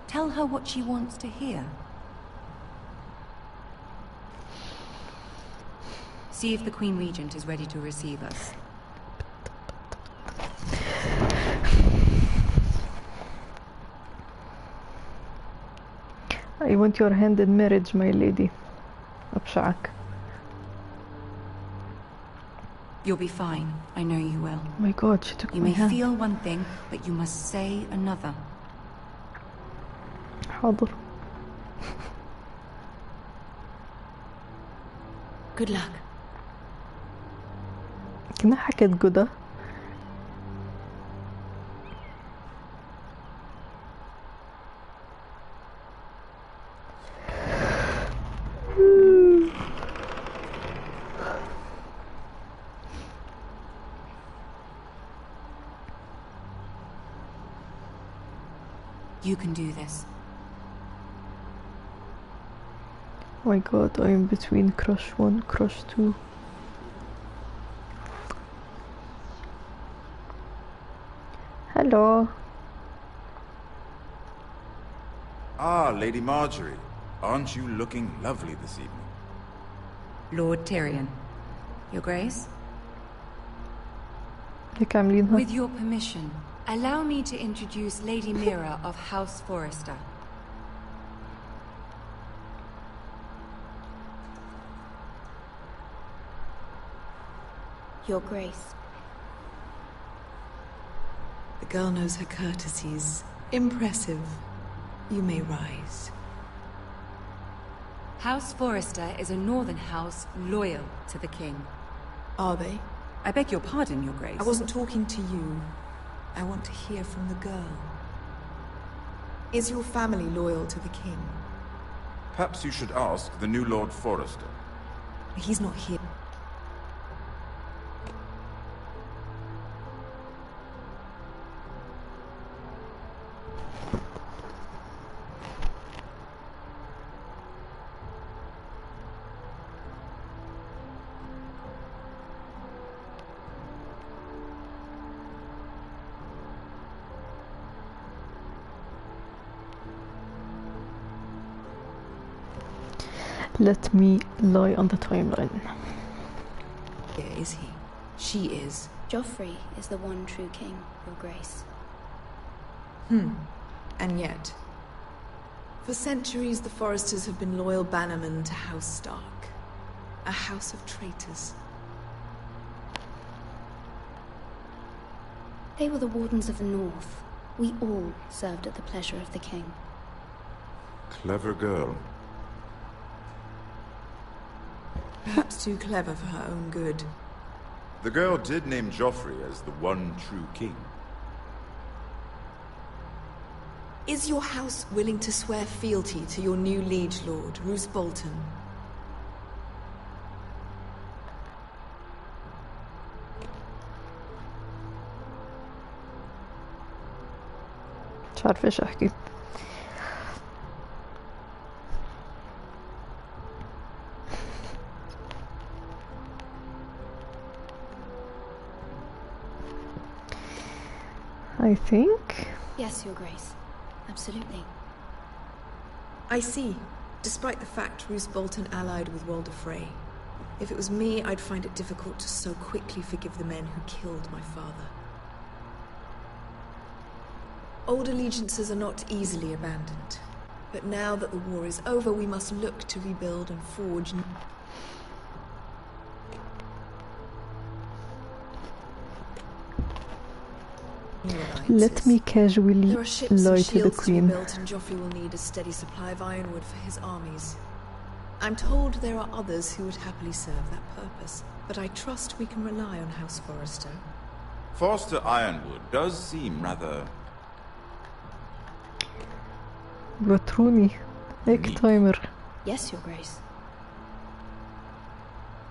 Tell her what she wants to hear. See if the Queen Regent is ready to receive us. I want your hand in marriage, my lady. أبشعك. You'll be fine. I know you will. Oh my god, she took You my may hand. feel one thing, but you must say another. حاضر. Good luck. كنا حكيت جودة. You can do this. Oh my god, I'm between crush 1, crush 2. Hello. Ah, Lady Marjorie. Aren't you looking lovely this evening? Lord Tyrion. Your Grace? هيك عاملينها. With your permission, allow me to introduce Lady Mira of House Forrester. Your Grace. The girl knows her courtesies. Impressive. You may rise. House Forrester is a northern house loyal to the king. Are they? I beg your pardon, Your Grace. I wasn't talking to you. I want to hear from the girl. Is your family loyal to the king? Perhaps you should ask the new Lord Forrester. He's not here. Let me lie on the timeline. Yeah, is he? She is. Joffrey is the one true king, Your Grace. And yet, for centuries the Forresters have been loyal bannermen to House Stark. A house of traitors. They were the Wardens of the North. We all served at the pleasure of the king. Clever girl. Perhaps too clever for her own good. The girl did name Joffrey as the one true king. Is your house willing to swear fealty to your new liege lord, Roose Bolton? مش عارفة ايش احكي. I think. Yes, Your Grace. Absolutely. I see. Despite the fact Roose Bolton allied with Walder Frey. If it was me, I'd find it difficult to so quickly forgive the men who killed my father. Old allegiances are not easily abandoned. But now that the war is over, we must look to rebuild and forge new... Let me casually There are ships lie and to the shields to be queen. built, and Joffrey will need a steady supply of ironwood for his armies. I'm told there are others who would happily serve that purpose, but I trust we can rely on House Forrester. Forster Ironwood does seem rather... بتروني هيك تايمر. Yes, Your Grace.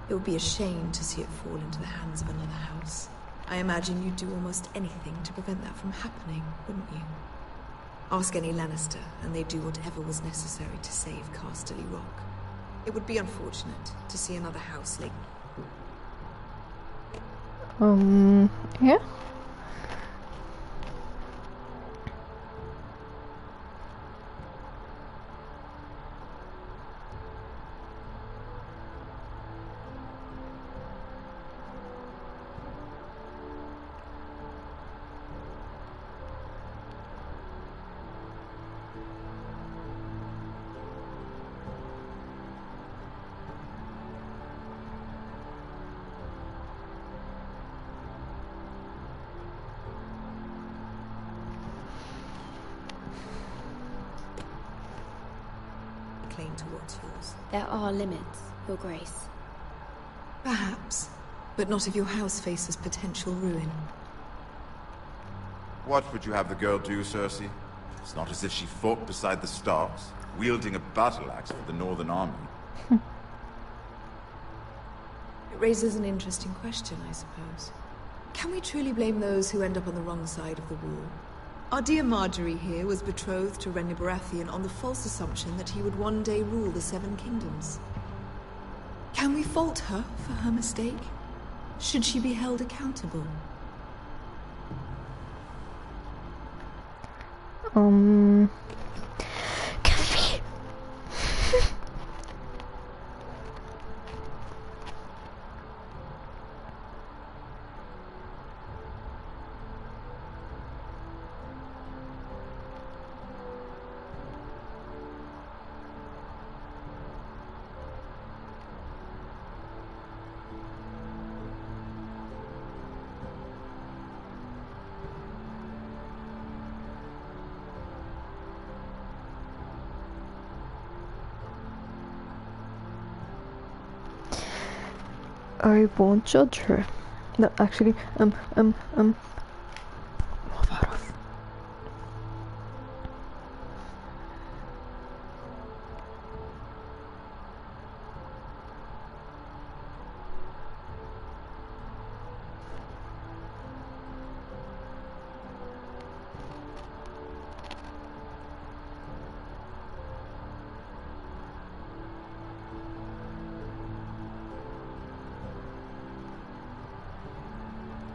It would be a shame to see it fall into the hands of another house. I imagine you'd do almost anything to prevent that from happening, wouldn't you? Ask any Lannister, and they'd do whatever was necessary to save Casterly Rock. It would be unfortunate to see another house like... Yeah? claim to what's yours. There are limits, Your Grace. Perhaps, but not if your house faces potential ruin. What would you have the girl do, Cersei? It's not as if she fought beside the Starks, wielding a battle axe for the Northern Army. It raises an interesting question, I suppose. Can we truly blame those who end up on the wrong side of the war? Our dear Marjorie here was betrothed to Renly Baratheon on the false assumption that he would one day rule the Seven Kingdoms. Can we fault her for her mistake? Should she be held accountable? كفي. I won't judge her. No, actually, ما بعرف.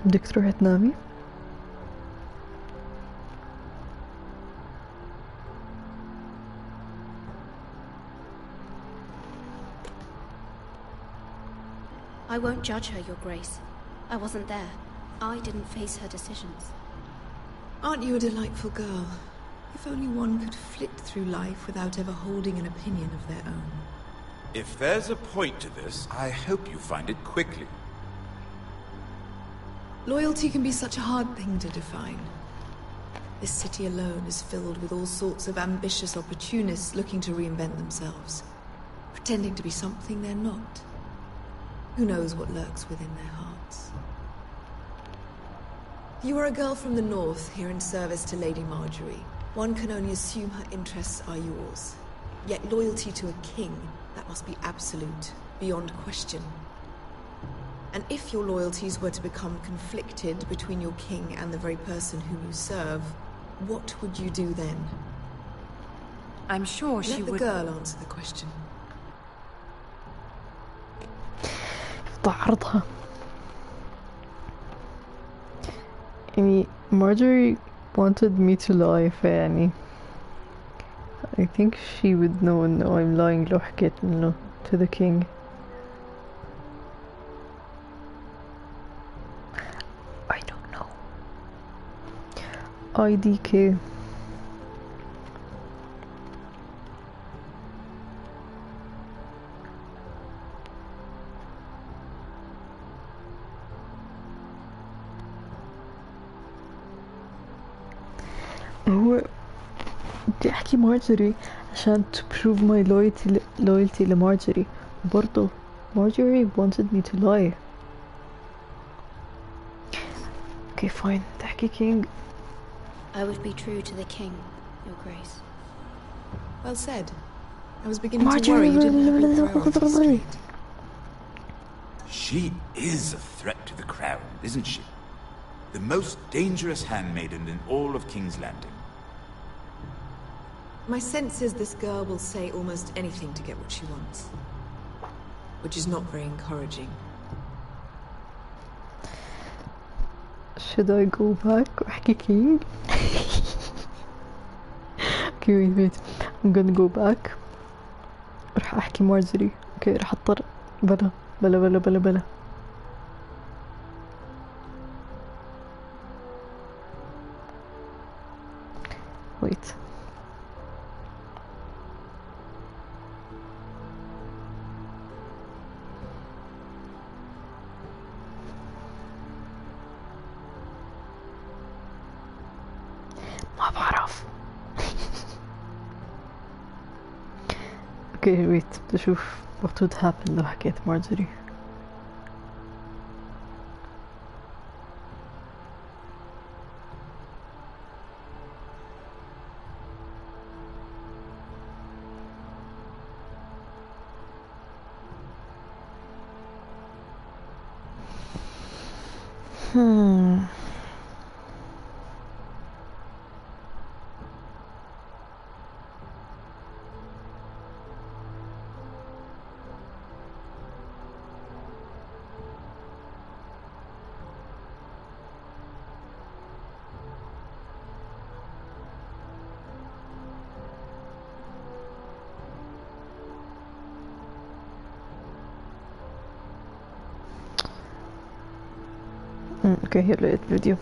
بدك تروحي تنامي؟ I won't judge her, Your Grace. I wasn't there. I didn't face her decisions. Aren't you a delightful girl? If only one could flit through life without ever holding an opinion of their own. If there's a point to this, I hope you find it quickly. Loyalty can be such a hard thing to define. This city alone is filled with all sorts of ambitious opportunists looking to reinvent themselves, pretending to be something they're not. Who knows what lurks within their hearts? You are a girl from the north, here in service to Lady Marjorie. One can only assume her interests are yours. Yet loyalty to a king, that must be absolute, beyond question. And if your loyalties were to become conflicted between your king and the very person whom you serve, what would you do then? I'm sure she would... Let the girl answer the question. بعرضها. يعني Marjorie wanted me to lie فيعني I think she would know no I'm lying لو حكيت إنه to the king. I don't know. IDK. هو بدي احكي مارجوري عشان to prove my loyalty لمارجوري. برضو Marjorie wanted me to lie. Okay, fine. تحكي king. I would be true to the king, Your Grace. Well said. I was beginning to worry you didn't have your priorities straight. She is a threat to the crown, isn't she? The most dangerous handmaiden in all of King's Landing. My sense is this girl will say almost anything to get what she wants. Which is not very encouraging. Should I go back or حكي king? Okay, wait. I'm gonna go back. راح احكي مارجوري. Okay, راح اضطر بلا. Wait. ما بعرف. اوكي ويت بدي اشوف what would happen لو حكيت مارجوري. اوكي هي لقيت فيديو.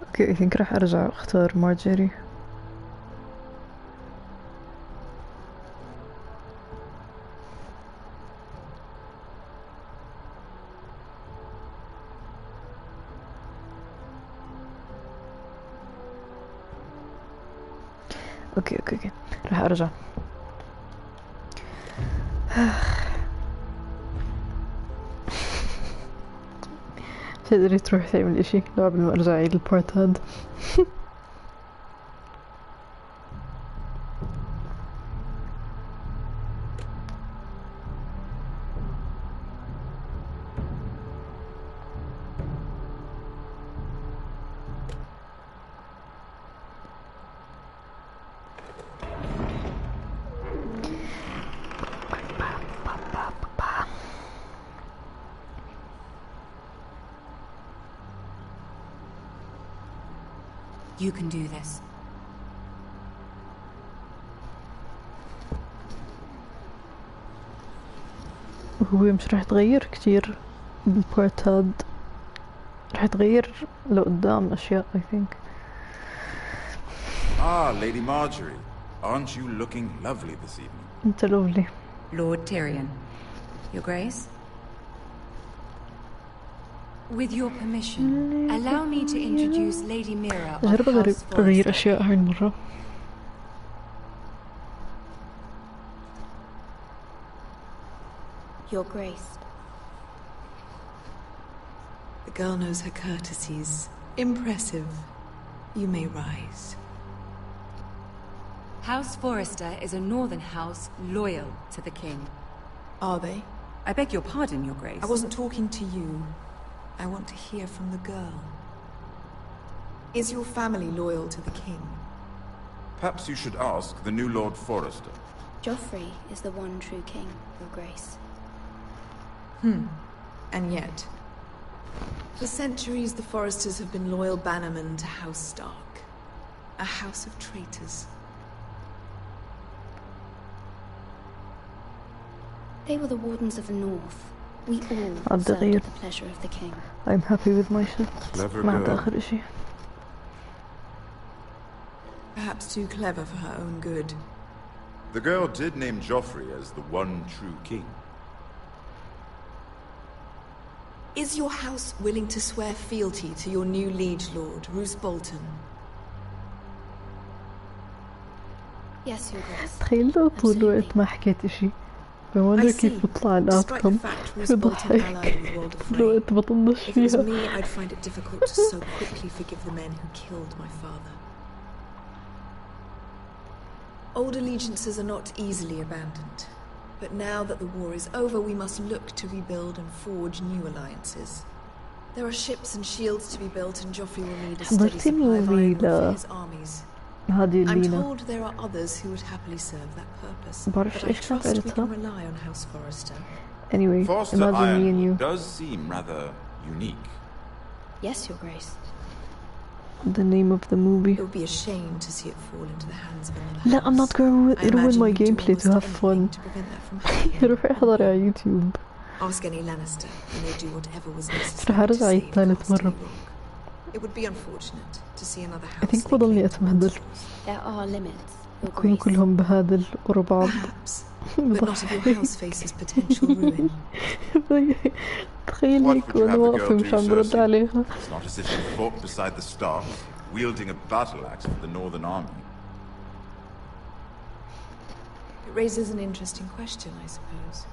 اوكي I think راح ارجع اختار مارجوري. اوكي راح ارجع. تقدري تروح تعمل اشي لو قبل ما ارجع عيد البارت هاد. You can do this. وهو مش راح يتغير كتير بالبارت هاد، راح يتغير لقدام أشياء I think. Ah, Lady Marjorie. Aren't you looking lovely this evening? أنت lovely. Lord Tyrion. Your Grace? With your permission, allow me to introduce Lady Mira of House أغير أشياء هاي المرة. Your Grace. The girl knows her courtesies. Impressive. You may rise. House Forrester is a northern house loyal to the king. Are they? I beg your pardon, Your Grace. I wasn't talking to you. I want to hear from the girl. Is your family loyal to the king? Perhaps you should ask the new Lord Forrester. Joffrey is the one true king, Your Grace. And yet, for centuries the Forresters have been loyal bannermen to House Stark. A house of traitors. They were the Wardens of the North. We all served at the pleasure of the king. I'm happy with my shit. Clever ما عندي girl. آخر إشي. Perhaps too clever for her own good. The girl did name Joffrey as the one true king. Is your house willing to swear fealty to your new liege lord, Roose Bolton? Yes, Your Grace. تخيل لو طول الوقت ما حكيت إشي. بوندر كيف بطلع الأوتكم. بضحك. الوقت بطنش If it was فيها. me, I'd find it difficult to so quickly forgive the men who killed my father. Old allegiances are not easily abandoned. But now that the war is over, we must look to rebuild and forge new alliances. There are ships and shields to be built, and Joffrey will need a steady supply of iron for his armies. I'm told there are others who would happily serve that purpose. But I trust we can rely on House Forrester. Anyway, Forster imagine me and you. does seem rather unique. Yes, Your Grace. The name of the movie. It would be a shame to see it fall into the hands of another لا, house. I'm not going to ruin my you do gameplay to have almost fun. anything to prevent that from happening. روح احضر على يوتيوب. Ask any Lannister, and they do whatever was راح necessary to ارجع save ثالث Castle مرة. Rock. It would be unfortunate to see another I house. think بضلني اتبهدل. There are limits, Your يكونوا Grace. كلهم بهادل ورا بعض. Perhaps, but not if your house faces potential ruin. تخيل What هيك would you وانا have the واقفة girl مش do, عم برد Cersei? عليها. It's not as if she fought beside the stars, wielding a battle axe for the Northern Army. It raises an interesting question, I suppose.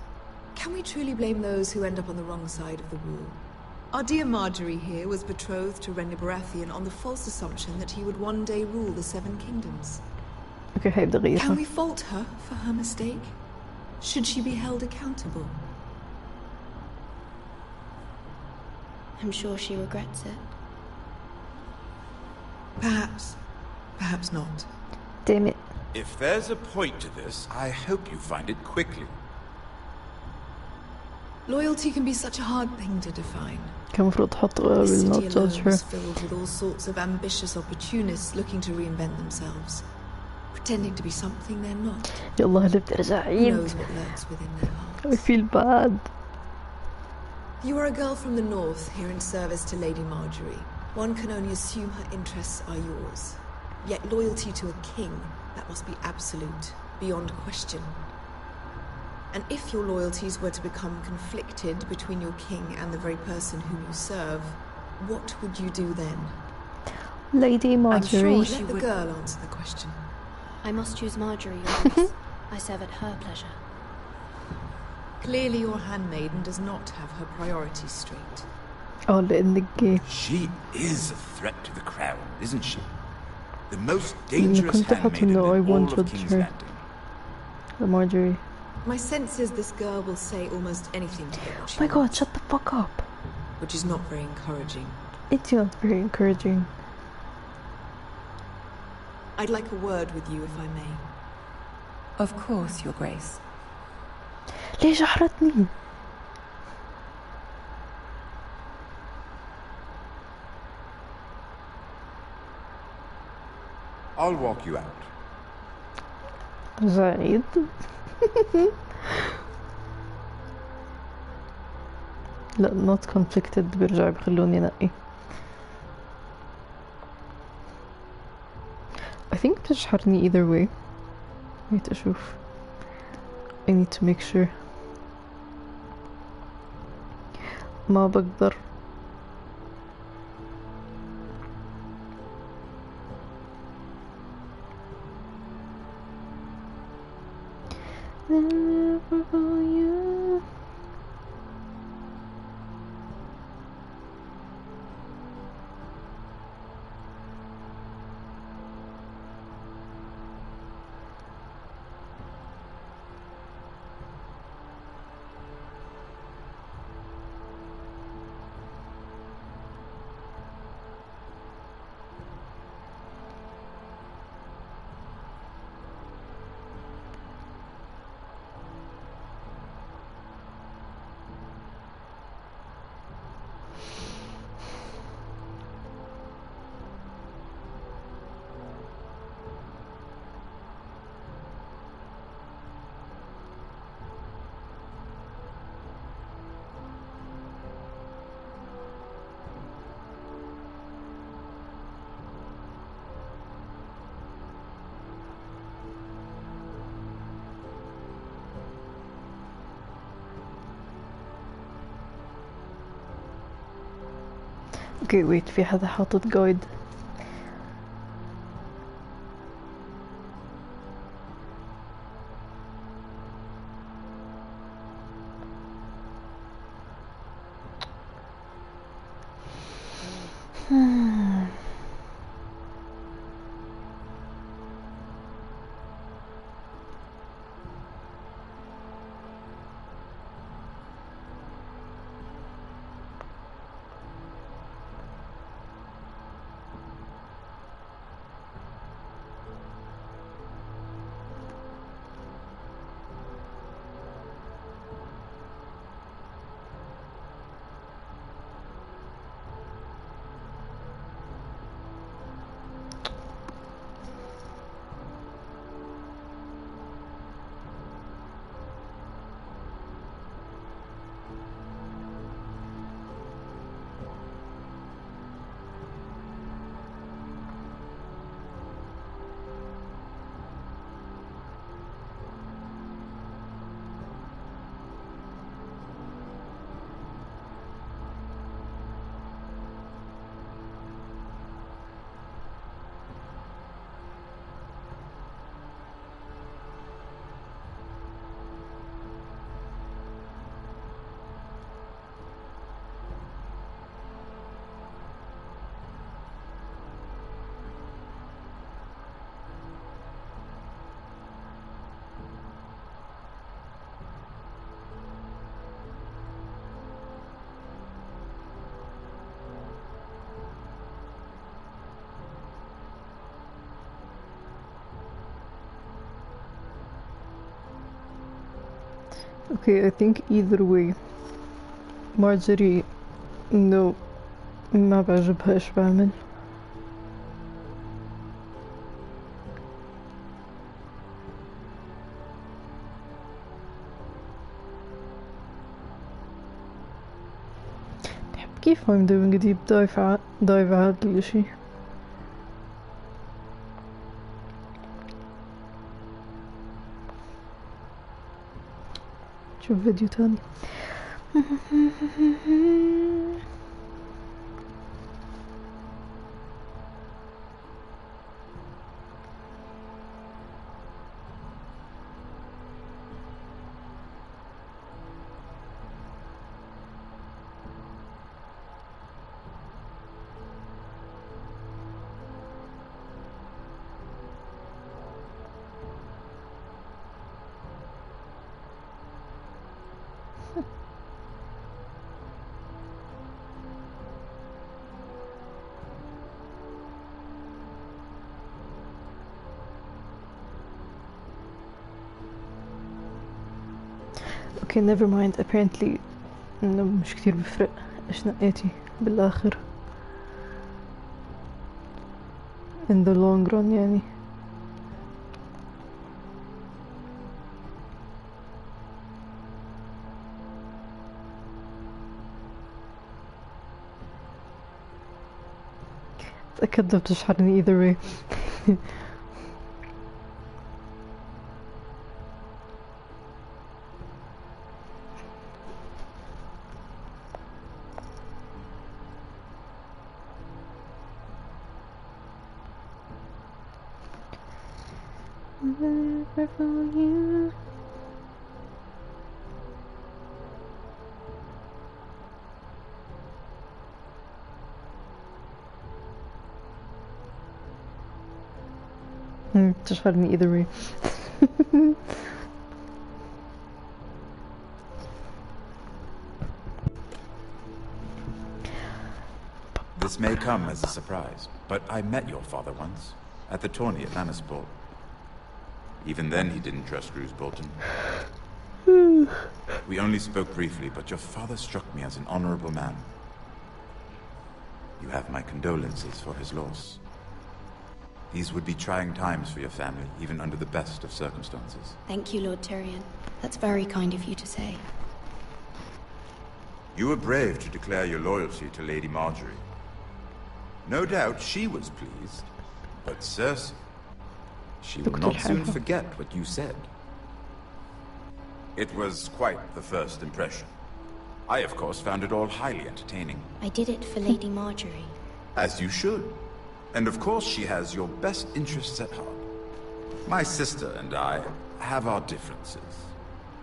Can we truly blame those who end up on the wrong side of the wall? Our dear Marjorie here was betrothed to Renly Baratheon on the false assumption that he would one day rule the Seven Kingdoms. اوكي هاي بدي Can اغيرها. we fault her for her mistake? Should she be held accountable? I'm sure she regrets it. Perhaps. Perhaps not. Damn it. If there's a point to this, I hope you find it quickly. Loyalty can be such a hard thing to define. كان المفروض تحط This will city not alone judge her. is filled with all sorts of ambitious opportunists looking to reinvent themselves, pretending to be something they're not. يلا هلا بدي ارجع Who عيد. knows what lurks within their hearts? I feel bad. You are a girl from the north here in service to Lady Marjorie. One can only assume her interests are yours. Yet loyalty to a king, that must be absolute, beyond question. And if your loyalties were to become conflicted between your king and the very person whom you serve, what would you do then? Lady Marjorie. I'm sure let the girl answer the question. I must choose Marjorie, Your Grace. I serve at her pleasure. Clearly your handmaiden does not have her priorities straight. Oh, لأنك gay. She is a threat to the crown, isn't she? The most إنه dangerous كنت أحط handmaiden إنه I in all won't of judge King's her. Landing. Marjorie. My sense is this girl will say almost anything to get what she Oh my god, wants, shut the fuck up. which is not very encouraging. It's not very encouraging. I'd like a word with you if I may. Of course, Your Grace. ليش أحرتني؟ I'll walk you out. زعيد. لا not conflicted بيرجعوا بيخلوني نقي. I think بتشحرني either way. wait أشوف. I need to make sure. ما بقدر. Never for you. Okay, wait, في حدا حاطط جايد. Okay, I think either way Marjorie no ما بعجبها ايش بعمل. كيف I'm doing a deep dive على هذا الاشي. شوف فيديو تاني. Okay, never mind. Apparently إنه مش كتير بفرق إيش نقيتي بالآخر in the long run يعني. تأكد لو بتشحرني either way. For you. تشحرني either way. This may come as a surprise, but I met your father once, at the tourney at Lannisport. Even then, he didn't trust Roose Bolton. We only spoke briefly, but your father struck me as an honorable man. You have my condolences for his loss. These would be trying times for your family, even under the best of circumstances. Thank you, Lord Tyrion. That's very kind of you to say. You were brave to declare your loyalty to Lady Marjorie. No doubt she was pleased, but Cersei... She will not soon forget what you said. It was quite the first impression. I, of course, found it all highly entertaining. I did it for Lady Marjorie. As you should. And of course she has your best interests at heart. My sister and I have our differences.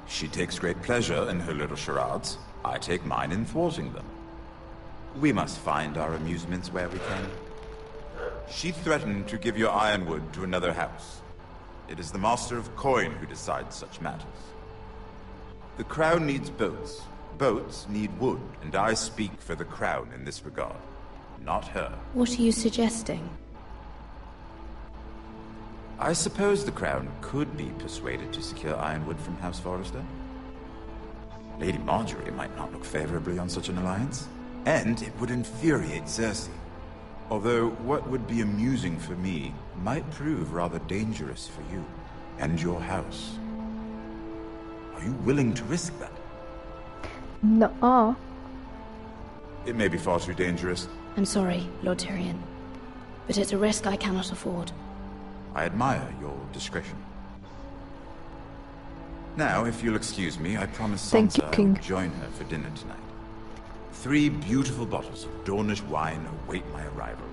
She takes great pleasure in her little charades. I take mine in thwarting them. We must find our amusements where we can. She threatened to give your ironwood to another house. It is the Master of Coin who decides such matters. The Crown needs boats. Boats need wood, and I speak for the Crown in this regard, not her. What are you suggesting? I suppose the Crown could be persuaded to secure ironwood from House Forrester. Lady Marjorie might not look favorably on such an alliance, and it would infuriate Cersei. Although what would be amusing for me might prove rather dangerous for you and your house. Are you willing to risk that? No. It may be far too dangerous. I'm sorry, Lord Tyrion, but it's a risk I cannot afford. I admire your discretion. Now, if you'll excuse me, I promise Sansa I will join her for dinner tonight. 3 beautiful bottles of Dornish wine await my arrival.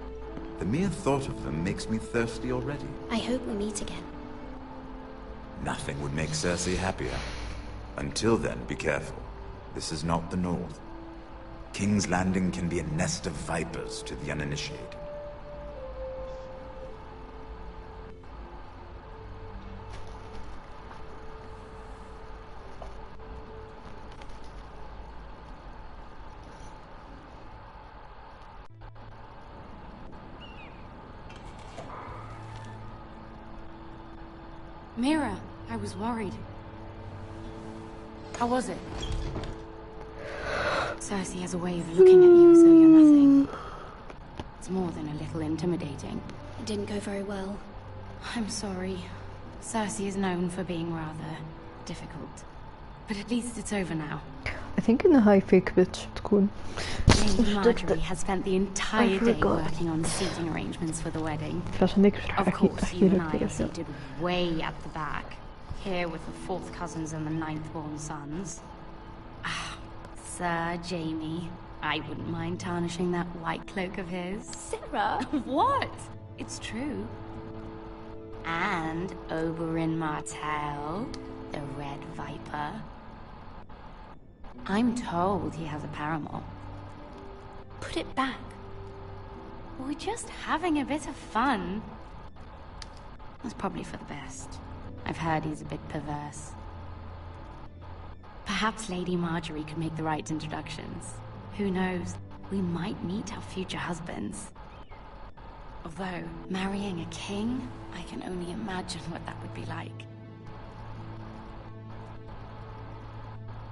The mere thought of them makes me thirsty already. I hope we meet again. Nothing would make Cersei happier. Until then, be careful. This is not the North. King's Landing can be a nest of vipers to the uninitiated. Mira, I was worried. How was it? Cersei has a way of looking at you as though you're nothing. It's more than a little intimidating. It didn't go very well. I'm sorry. Cersei is known for being rather difficult. But at least it's over now. I think in هاي fake bitch تكون. Lady Marjorie has spent the entire day working on seating arrangements for the wedding. Of course, you and I are seated way at the back. Here with the 4th cousins and the 9th-born sons. Ah, Sir Jamie. I wouldn't mind tarnishing that white cloak of his. Sarah! What? It's true. And Oberyn Martell, the Red Viper. I'm told he has a paramour. Put it back. We're just having a bit of fun. That's probably for the best. I've heard he's a bit perverse. Perhaps Lady Marjorie could make the right introductions. Who knows? We might meet our future husbands. Although, marrying a king, I can only imagine what that would be like.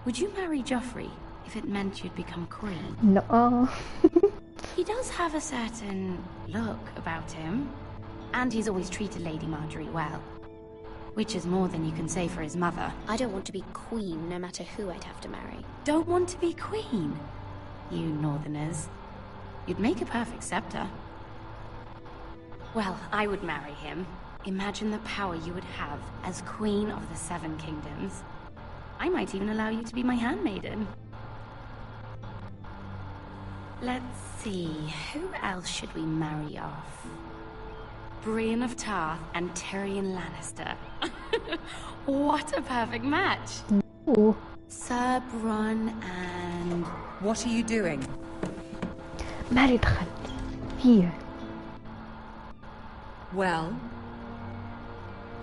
Would you marry Joffrey if it meant you'd become queen? No. He does have a certain look about him, and he's always treated Lady Marjorie well. Which is more than you can say for his mother. I don't want to be queen no matter who I'd have to marry. Don't want to be queen? You northerners. You'd make a perfect scepter. Well, I would marry him. Imagine the power you would have as Queen of the 7 Kingdoms. I might even allow you to be my handmaiden. Let's see, who else should we marry off? Brienne of Tarth and Tyrion Lannister. What a perfect match! Ooh. Sir Bronn and... What are you doing? ماري دخل. هي. Well?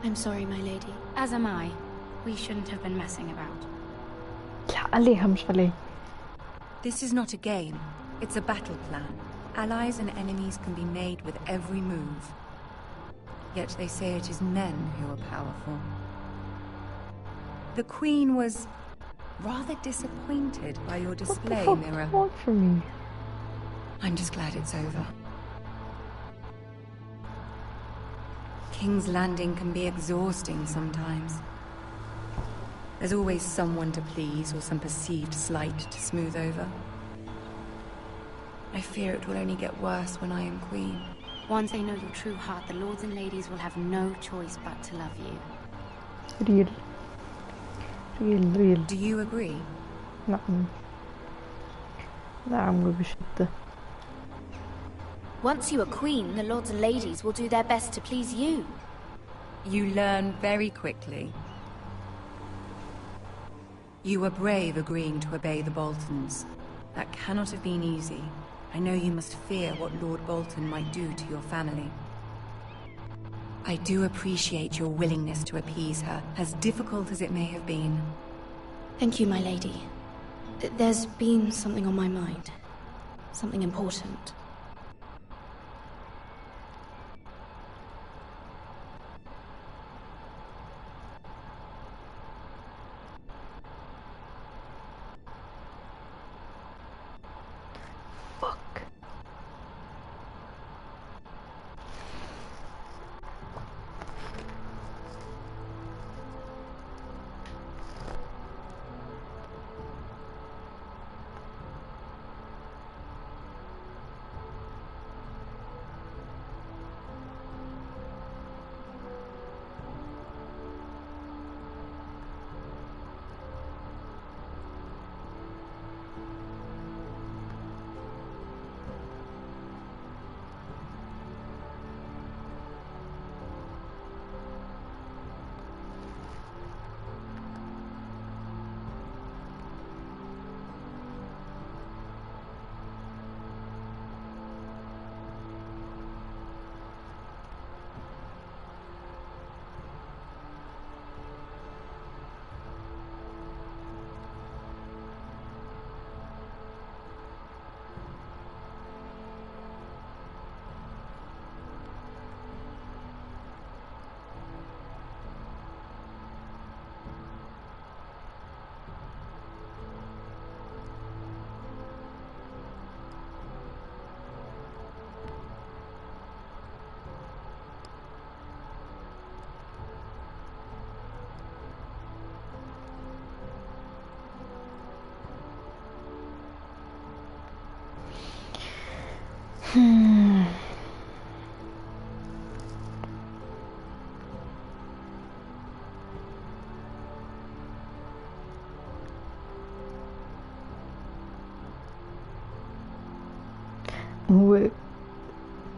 I'm sorry, my lady. As am I. We shouldn't have been messing about. لا عليها مش علي. This is not a game. It's a battle plan. Allies and enemies can be made with every move. Yet they say it is men who are powerful. The Queen was rather disappointed by your display, What the fuck Mira. do you want from me? I'm just glad it's over. King's Landing can be exhausting sometimes. There's always someone to please or some perceived slight to smooth over. I fear it will only get worse when I am queen. Once they know your true heart, the lords and ladies will have no choice but to love you. Real. Do you agree? نعم. نعم وبشدة. Once you are queen, the lords and ladies will do their best to please you. You learn very quickly. You were brave agreeing to obey the Boltons. That cannot have been easy. I know you must fear what Lord Bolton might do to your family. I do appreciate your willingness to appease her, as difficult as it may have been. Thank you, my lady. There's been something on my mind. Something important. هو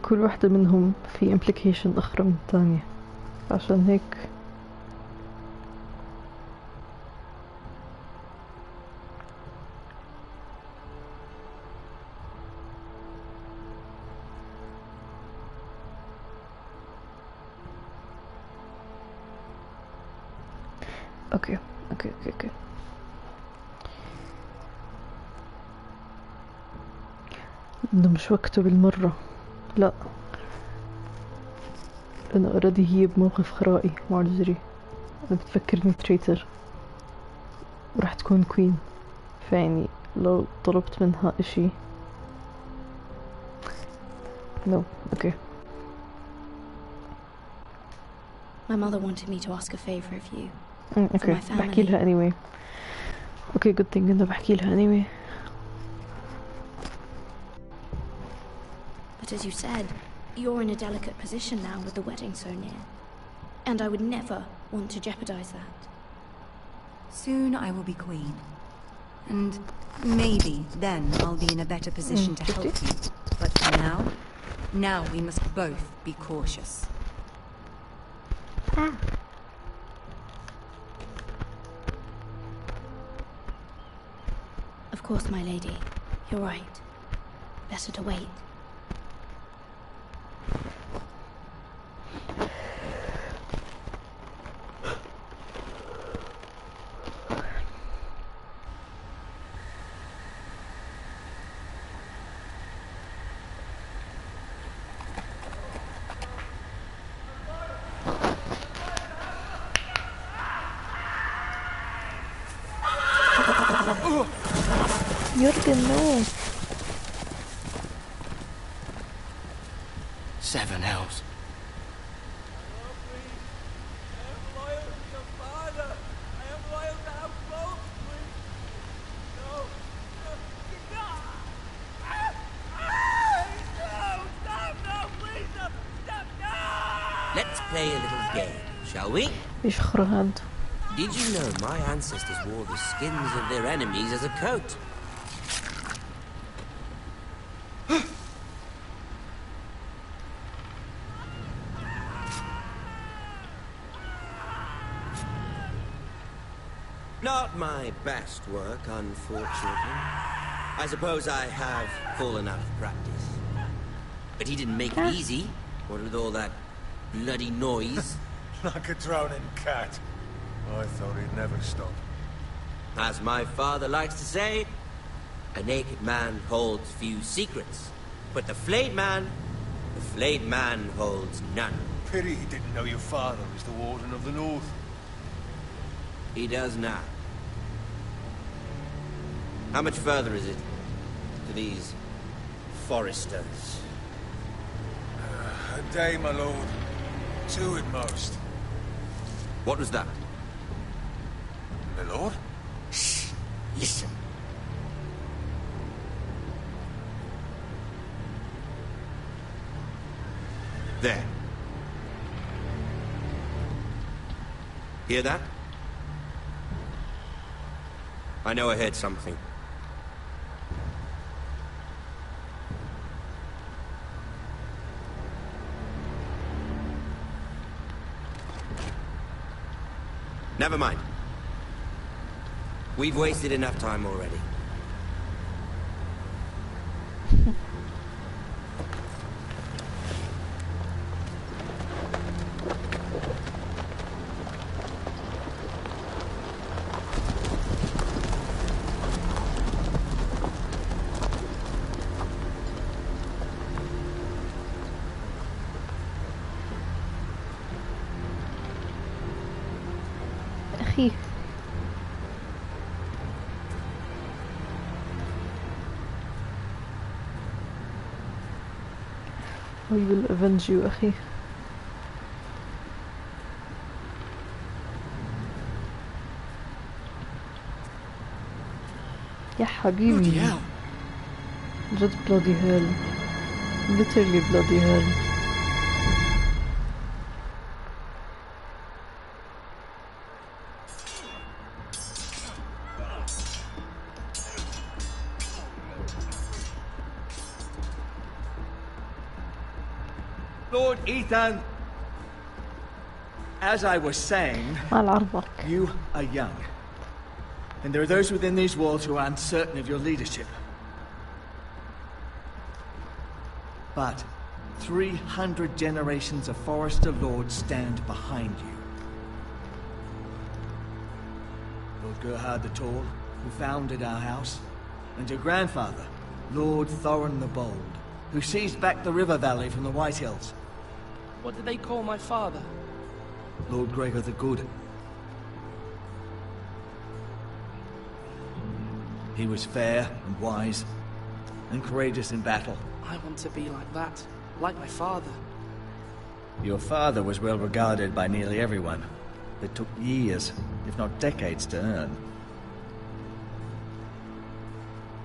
كل واحدة منهم في implication أخرى من الثانية عشان هيك اوكي انه مش وقته بالمرة، لا لأنه اوريدي هي بموقف خرائي مع الجري. أنا بتفكرني تريتر وراح تكون كوين، فيعني لو طلبت منها اشي نو. اوكي. My mother wanted me to ask a favor of you. اوكي بحكي لها anyway. اوكي good thing انه بحكي لها anyway. But as you said, you're in a delicate position now with the wedding so near. And I would never want to jeopardize that. Soon I will be queen. And maybe then I'll be in a better position to help you. But for now we must both be cautious. Of course, my lady. You're right. Better to wait. Jürgen, no. 7 hells. Let's play a little game, shall we? Did you know my ancestors wore the skins of their enemies as a coat? Not my best work, unfortunately. I suppose I have fallen out of practice. But he didn't make it easy, what with all that bloody noise. Like a drowning cat. I thought he'd never stop. As my father likes to say, a naked man holds few secrets. But the flayed man holds none. Pity he didn't know your father was the Warden of the North. He does now. How much further is it to these foresters? A day, my lord. 2 at most. What was that? My lord? Shh! Listen. There. Hear that? I know I heard something. Never mind. We've wasted enough time already. أخي I will avenge you أخي. يا حبيبي جد bloody hell. Literally bloody hell. Lord Ethan, as I was saying, you are young. And there are those within these walls who are uncertain of your leadership. But 300 generations of Forester Lords stand behind you. Lord Gerhard the Tall, who founded our house, and your grandfather, Lord Thorin the Bold, who seized back the river valley from the White Hills. What did they call my father? Lord Gregor the Good. He was fair and wise, and courageous in battle. I want to be like that, like my father. Your father was well regarded by nearly everyone. It took years, if not decades, to earn.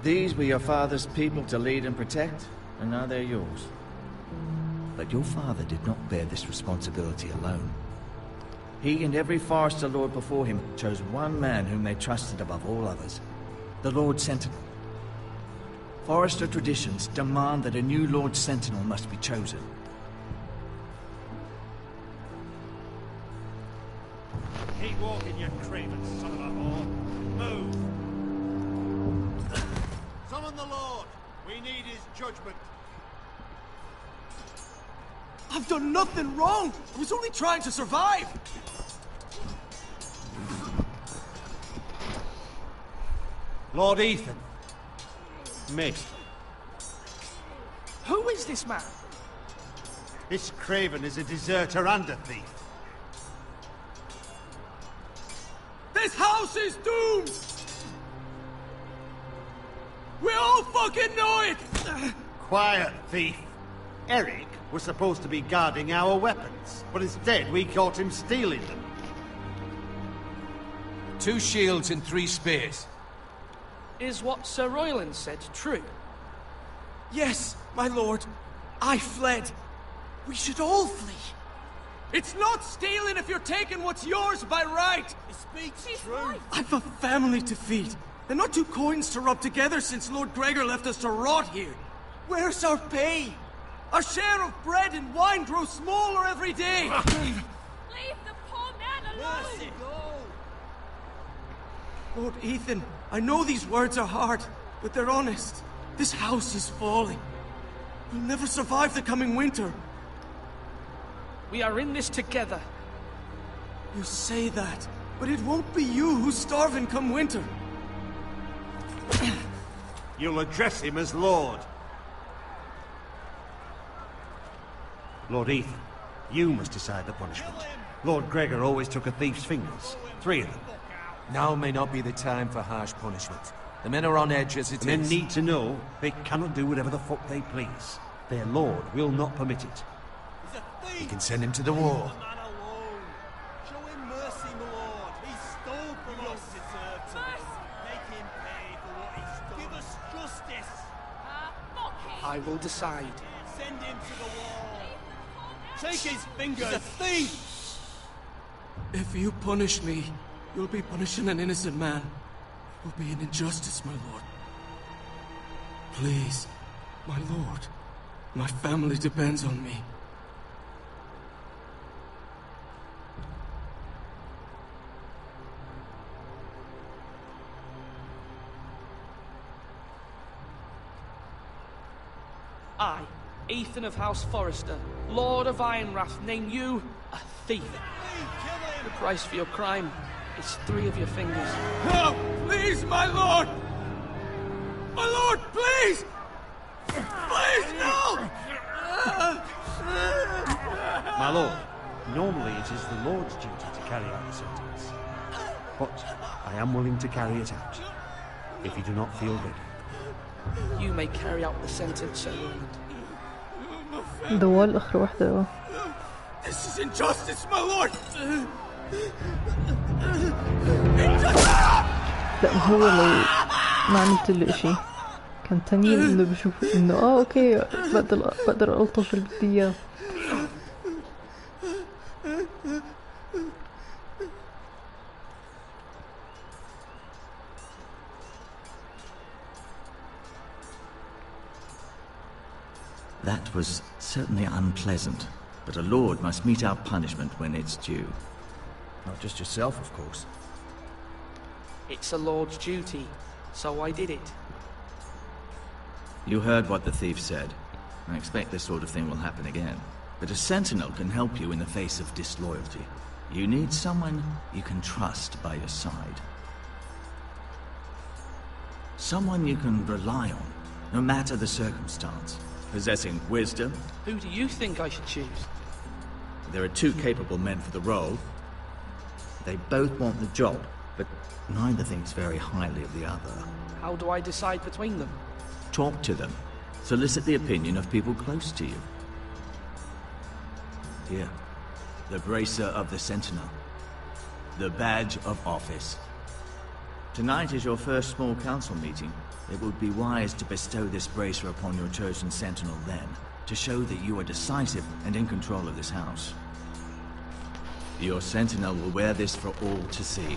These were your father's people to lead and protect, and now they're yours. But your father did not bear this responsibility alone. He and every Forester Lord before him chose one man whom they trusted above all others, the Lord Sentinel. Forester traditions demand that a new Lord Sentinel must be chosen. Keep walking, you craven son of a whore. Move! Summon the Lord! We need his judgment. I've done nothing wrong! I was only trying to survive! Lord Ethan. Mate. Who is this man? This craven is a deserter and a thief. This house is doomed! We all fucking know it! Quiet, thief. Eric was supposed to be guarding our weapons, but instead we caught him stealing them. 2 shields and 3 spears. Is what Sir Royland said true? Yes, my lord. I fled. We should all flee. It's not stealing if you're taking what's yours by right. He speaks true. I've a family to feed, and not 2 coins to rub together since Lord Gregor left us to rot here. Where's our pay? Our share of bread and wine grows smaller every day. Leave the poor man alone! Mercy, go! Lord Ethan, I know these words are hard, but they're honest. This house is falling. We'll never survive the coming winter. We are in this together. You say that, but it won't be you who's starving come winter. You'll address him as Lord. Lord Ethan, you must decide the punishment. Lord Gregor always took a thief's fingers. 3 of them. Now may not be the time for harsh punishment. The men are on edge as it is. Men need to know they cannot do whatever the fuck they please. Their lord will not permit it. You can send him to the war. Show him mercy, my lord. He stole from us. Deserved to. Make him pay for what he stole. Give us justice. I will decide. Send him to the wall. Take his fingers. He's a thief. If you punish me, you'll be punishing an innocent man. It will be an injustice, my lord. Please, my lord. My family depends on me. I, Ethan of House Forester, Lord of Ironrath, name you a thief. The price for your crime is 3 of your fingers. No! Please, my lord! My lord, please! Please, no! My lord, normally it is the Lord's duty to carry out the sentence. But I am willing to carry it out, if you do not feel ready. You may carry out the sentence, Sir Roland. دوال آخر واحدة. This is injustice, my lord! لا هو لو ما عملت له إشي كان تنين انه بشوف انه اوكي بقدر الطف اللي بدي اياه. That was certainly unpleasant, but a lord must meet our punishment when it's due. Not just yourself, of course. It's a lord's duty, so I did it. You heard what the thief said. I expect this sort of thing will happen again. But a sentinel can help you in the face of disloyalty. You need someone you can trust by your side. Someone you can rely on, no matter the circumstance. Possessing wisdom. Who do you think I should choose? There are two capable men for the role. They both want the job, but neither thinks very highly of the other. How do I decide between them? Talk to them. Solicit the opinion of people close to you. Here, the bracer of the Sentinel. The badge of office. Tonight is your first small council meeting. It would be wise to bestow this bracer upon your chosen sentinel then, to show that you are decisive and in control of this house. Your sentinel will wear this for all to see.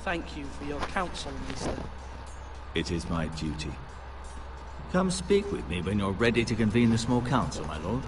Thank you for your counsel, Mister. It is my duty. Come speak with me when you're ready to convene the small council, my lord.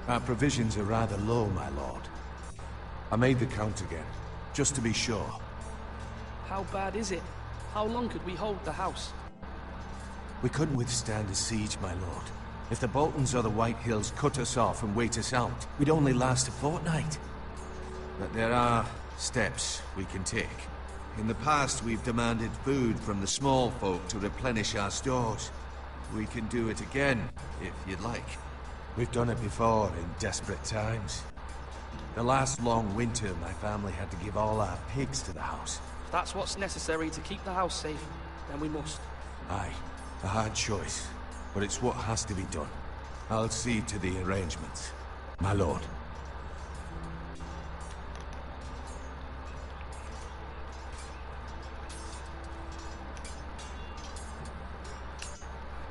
Our provisions are rather low, my lord. I made the count again, just to be sure. How bad is it? How long could we hold the house? We couldn't withstand a siege, my lord. If the Boltons or the White Hills cut us off and wait us out, we'd only last a fortnight. But there are steps we can take. In the past, we've demanded food from the small folk to replenish our stores. We can do it again, if you'd like. We've done it before in desperate times. The last long winter, my family had to give all our pigs to the house. If that's what's necessary to keep the house safe, then we must. Aye, a hard choice, but it's what has to be done. I'll see to the arrangements, my lord.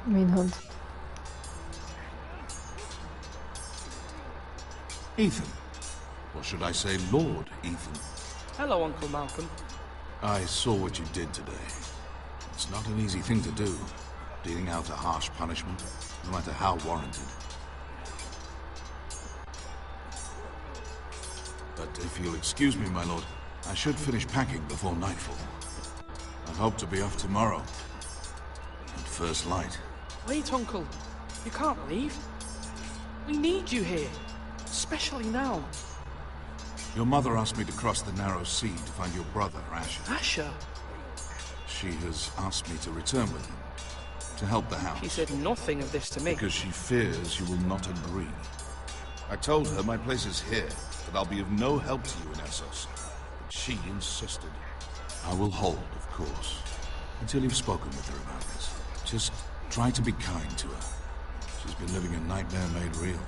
مين هاد؟ Ethan. Or should I say Lord Ethan? Hello, Uncle Malcolm. I saw what you did today. It's not an easy thing to do, dealing out a harsh punishment, no matter how warranted. But if you'll excuse me, my lord, I should finish packing before nightfall. I hope to be off tomorrow, at first light. Wait, Uncle. You can't leave. We need you here. Especially now. Your mother asked me to cross the narrow sea to find your brother, Asher. Asher? She has asked me to return with him, to help the house. She said nothing of this to me. Because she fears you will not agree. I told her my place is here, that I'll be of no help to you in Essos. But she insisted. I will hold, of course, until you've spoken with her about this. Just try to be kind to her. She's been living a nightmare made real.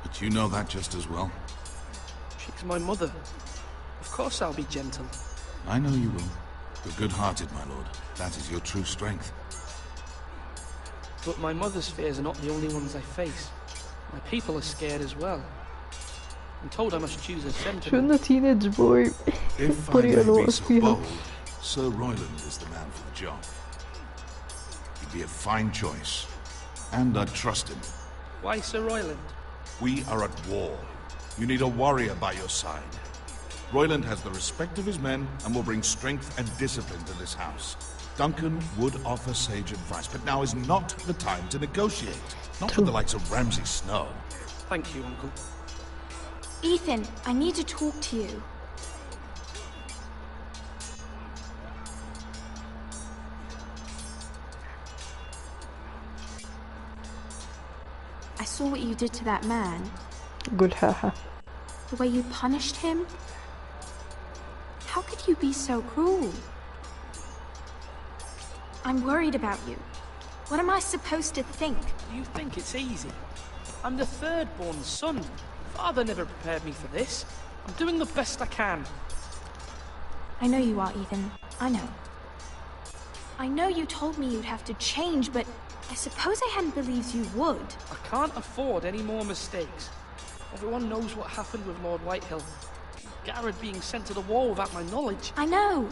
But you know that just as well. She's my mother. Of course I'll be gentle. I know you will. You're good-hearted, my lord. That is your true strength. But my mother's fears are not the only ones I face. My people are scared as well. I'm told I must choose a sentinel. شو إنه teenage boy If I الطريقة اللي may be وقف so فيها. bold, Sir Royland is the man for the job. He'd be a fine choice. And I'd trust him. Why Sir Royland? We are at war. You need a warrior by your side. Royland has the respect of his men and will bring strength and discipline to this house. Duncan would offer sage advice, but now is not the time to negotiate. Not with the likes of Ramsay Snow. Thank you, Uncle. Ethan, I need to talk to you. saw what you did to that man. قول حاحة. The way you punished him. How could you be so cruel? I'm worried about you. What am I supposed to think? You think it's easy? I'm the third-born son. Father never prepared me for this. I'm doing the best I can. I know you are, Ethan. I know. I know you told me you'd have to change, but I suppose I hadn't believed you would. I can't afford any more mistakes. Everyone knows what happened with Lord Whitehill. Garrett being sent to the war without my knowledge. I know.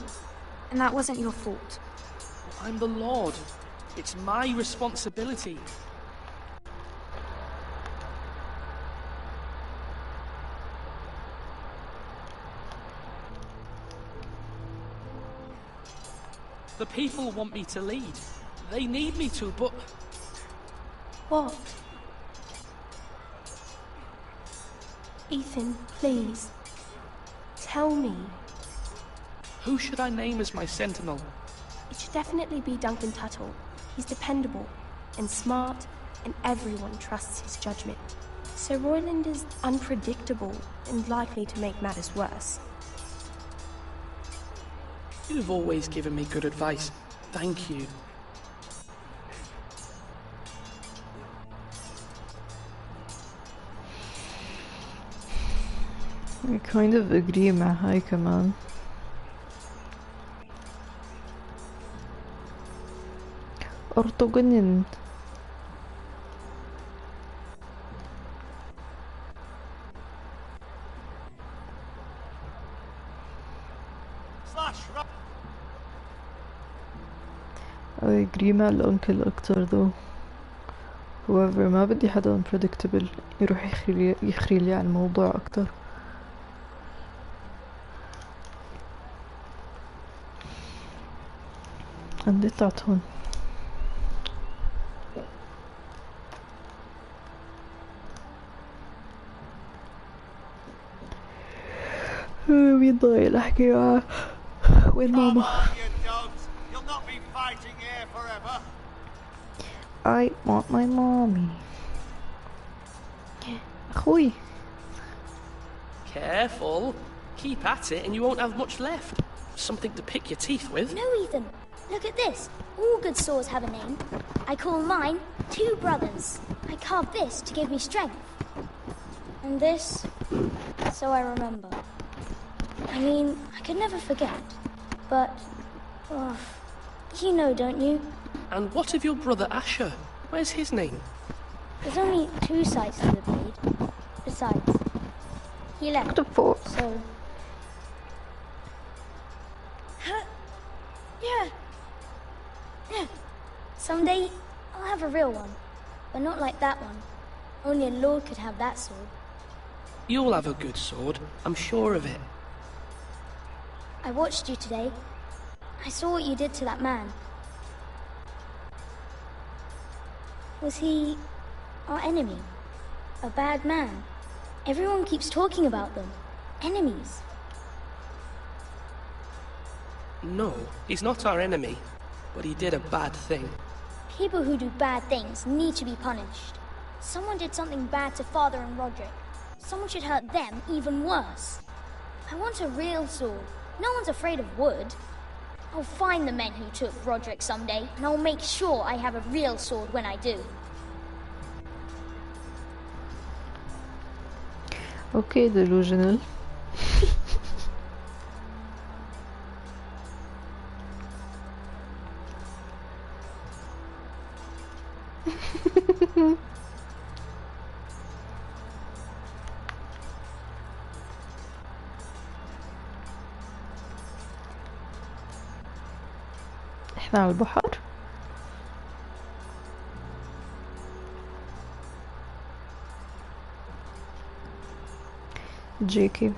And that wasn't your fault. I'm the Lord. It's my responsibility. The people want me to lead. They need me to, but... What? Ethan, please. Tell me. Who should I name as my sentinel? It should definitely be Duncan Tuttle. He's dependable and smart, and everyone trusts his judgment. Sir Royland is unpredictable and likely to make matters worse. You've always given me good advice. Thank you. I kind of agree مع هاي كمان. أرطغرل. I agree مع الأنكل أكتر though. however ما بدي حدا unpredictable يروح يخري لي عن الموضوع أكتر. عندي طلعت هون. مين ضايل أحكي معاه؟ وين ماما؟ I want my mommy. أخوي. Careful. Keep at it and you won't have much left. Something to pick your teeth with. No, Ethan. Look at this. All good swords have a name. I call mine Two Brothers. I carved this to give me strength. And this, so I remember. I mean, I could never forget. But, oh, you know, don't you? And what of your brother Asher? Where's his name? There's only two sides to the blade. Besides, he left, so... Yeah. Someday, I'll have a real one. But not like that one. Only a lord could have that sword. You'll have a good sword. I'm sure of it. I watched you today. I saw what you did to that man. Was he our enemy? A bad man? Everyone keeps talking about them. Enemies. No, he's not our enemy. But he did a bad thing. People who do bad things need to be punished. Someone did something bad to Father and Roderick. Someone should hurt them even worse. I want a real sword. No one's afraid of wood. I'll find the men who took Roderick someday, and I'll make sure I have a real sword when I do. Okay, delusional. احنا على البحر. جيكي.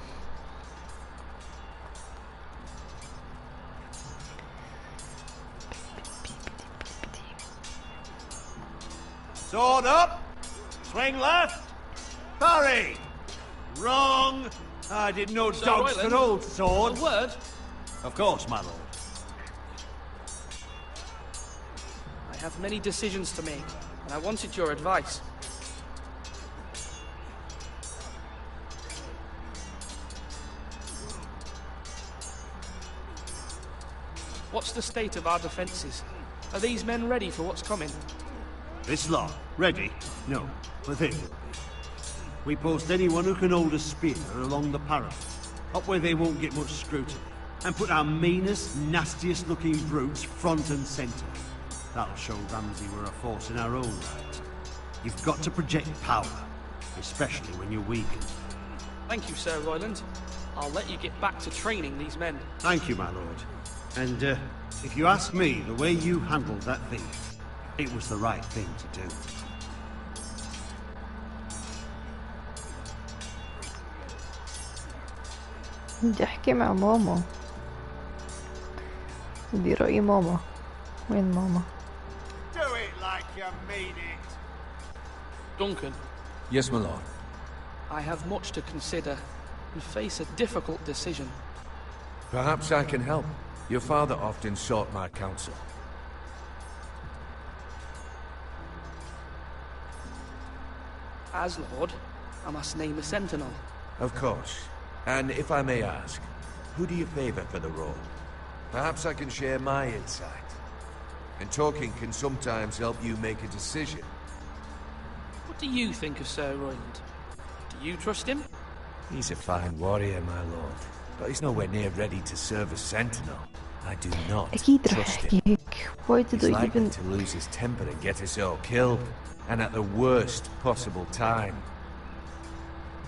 Sword up! Swing left! Parry! Wrong! I didn't know Sir dogs Royland, could hold swords. A word? Of course, my lord. I have many decisions to make, and I wanted your advice. What's the state of our defences? Are these men ready for what's coming? This lot, ready? No, but they will be. We post anyone who can hold a spear along the parapet, up where they won't get much scrutiny, and put our meanest, nastiest looking brutes front and centre. That'll show Ramsay we're a force in our own right. You've got to project power, especially when you're weakened. Thank you, Sir Royland. I'll let you get back to training these men. Thank you, my lord. And, if you ask me, the way you handled that thief, it was the right thing to do. بدي احكي مع ماما. بدي رأي ماما. وين ماما؟ Do it like you mean it. Duncan. Yes, my lord. I have much to consider and face a difficult decision. Perhaps I can help. Your father often sought my counsel. As Lord, I must name a sentinel. Of course. And if I may ask, who do you favor for the role? Perhaps I can share my insight. And talking can sometimes help you make a decision. What do you think of Sir Royland? Do you trust him? He's a fine warrior, my lord. But he's nowhere near ready to serve as sentinel. I do not trust him. He's likely to lose his temper and get us all killed. And at the worst possible time.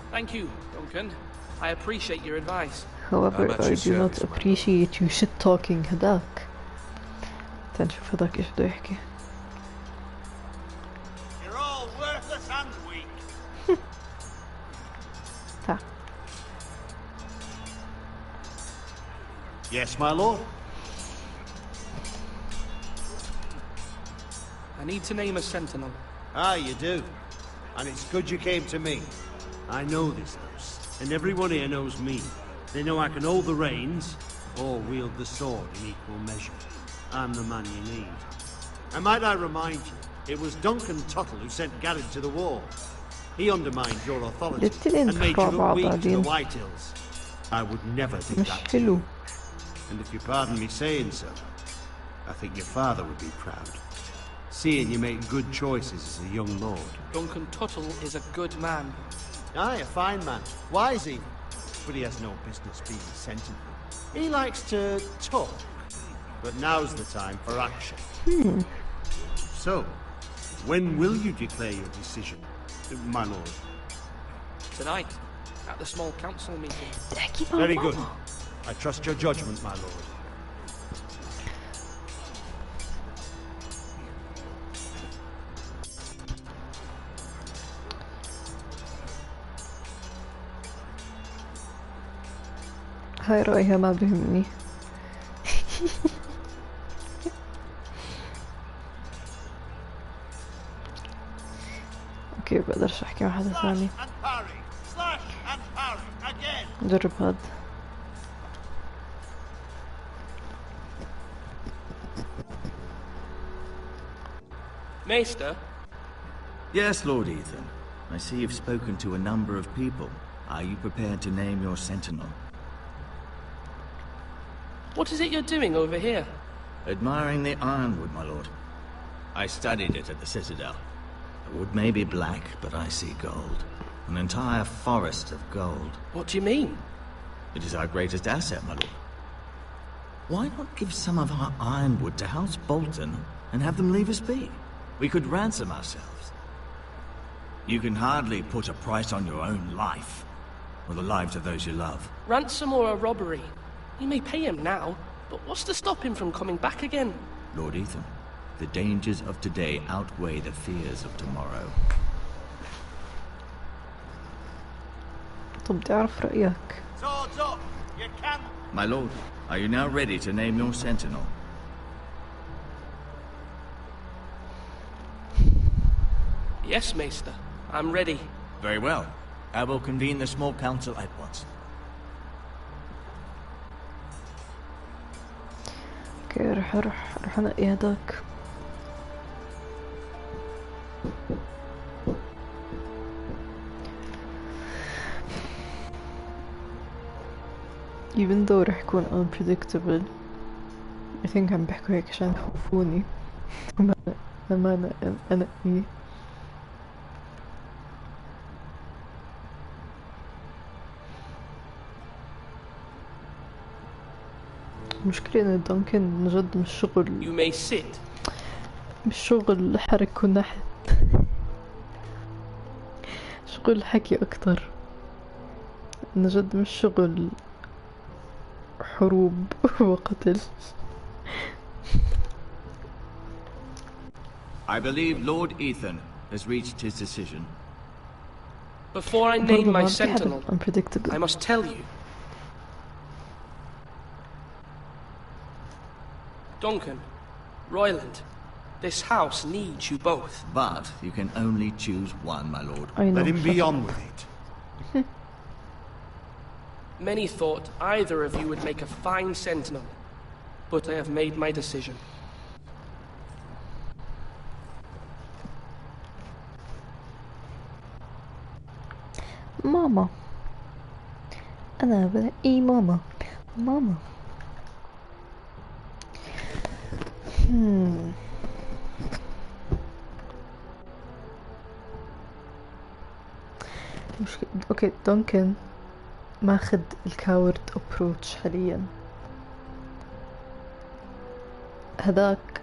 Thank you, Duncan. I appreciate your advice. However, I do not appreciate you shit-talking هداك. تنشوف هداك ايش بده يحكي. You're all worthless and weak. Ta. Yes, my lord? I need to name a sentinel. Ah, you do. And it's good you came to me. I know this house, and everyone here knows me. They know I can hold the reins, or wield the sword in equal measure. I'm the man you need. And might I remind you, it was Duncan Tuttle who sent Garrett to the war. He undermined your authority and made you look weak to the Whitehills. I would never do that to you. And if you pardon me saying so, I think your father would be proud. Seeing you make good choices as a young lord. Duncan Tuttle is a good man. Aye, a fine man. Wise even. But he has no business being a sentinel. He likes to talk. But now's the time for action. So, when will you declare your decision, my lord? Tonight, at the small council meeting. Very good. I trust your judgment, my lord. هاي رأيها ما بهمني. اوكي بقدرش احكي مع حدا ثاني. جرب هاد. Maester? Yes, Lord Ethan. I see you've spoken to a number of people. Are you prepared to name your sentinel? What is it you're doing over here? Admiring the ironwood, my lord. I studied it at the Citadel. The wood may be black, but I see gold. An entire forest of gold. What do you mean? It is our greatest asset, my lord. Why not give some of our ironwood to House Bolton and have them leave us be? We could ransom ourselves. You can hardly put a price on your own life, or the lives of those you love. Ransom or a robbery? You may pay him now, but what's to stop him from coming back again? Lord Ethan, the dangers of today outweigh the fears of tomorrow. طب تعرف رأيك. Swords up! You can... My lord, are you now ready to name your sentinel? Yes, Maester. I'm ready. Very well. I will convene the small council at once. اوكي رح انقي هداك. even though رح يكون unpredictable I think عم بحكوا هيك عشان يخوفوني. ما أنا إيه. المشكلة إن دانكن من جد مش شغل. You may sit. مش شغل حرك ونحت. شغل حكي أكتر. من جد مش شغل حروب وقتل. I believe Lord Ethan has reached his decision. Before I name my sentinel, I must tell you. Duncan, Royland, this house needs you both. But you can only choose one, my lord. Let him be on with it. Many thought either of you would make a fine sentinel, but I have made my decision. ماما أنا بنقي ماما ماما. مشكلة. اوكي دونكن ماخد الكاورد ابروتش حاليا. هذاك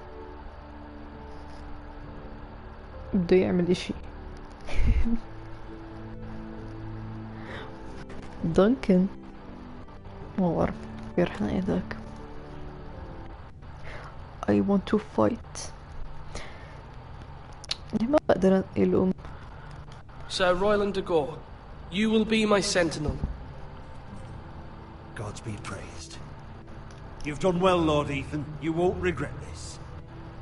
بده يعمل اشي. دونكن ما بعرف يرحنا هذاك. I want to fight. ما بقدر أنقلهم. Sir Royland de Gore, you will be my sentinel. Gods be praised. You've done well, Lord Ethan. You won't regret this.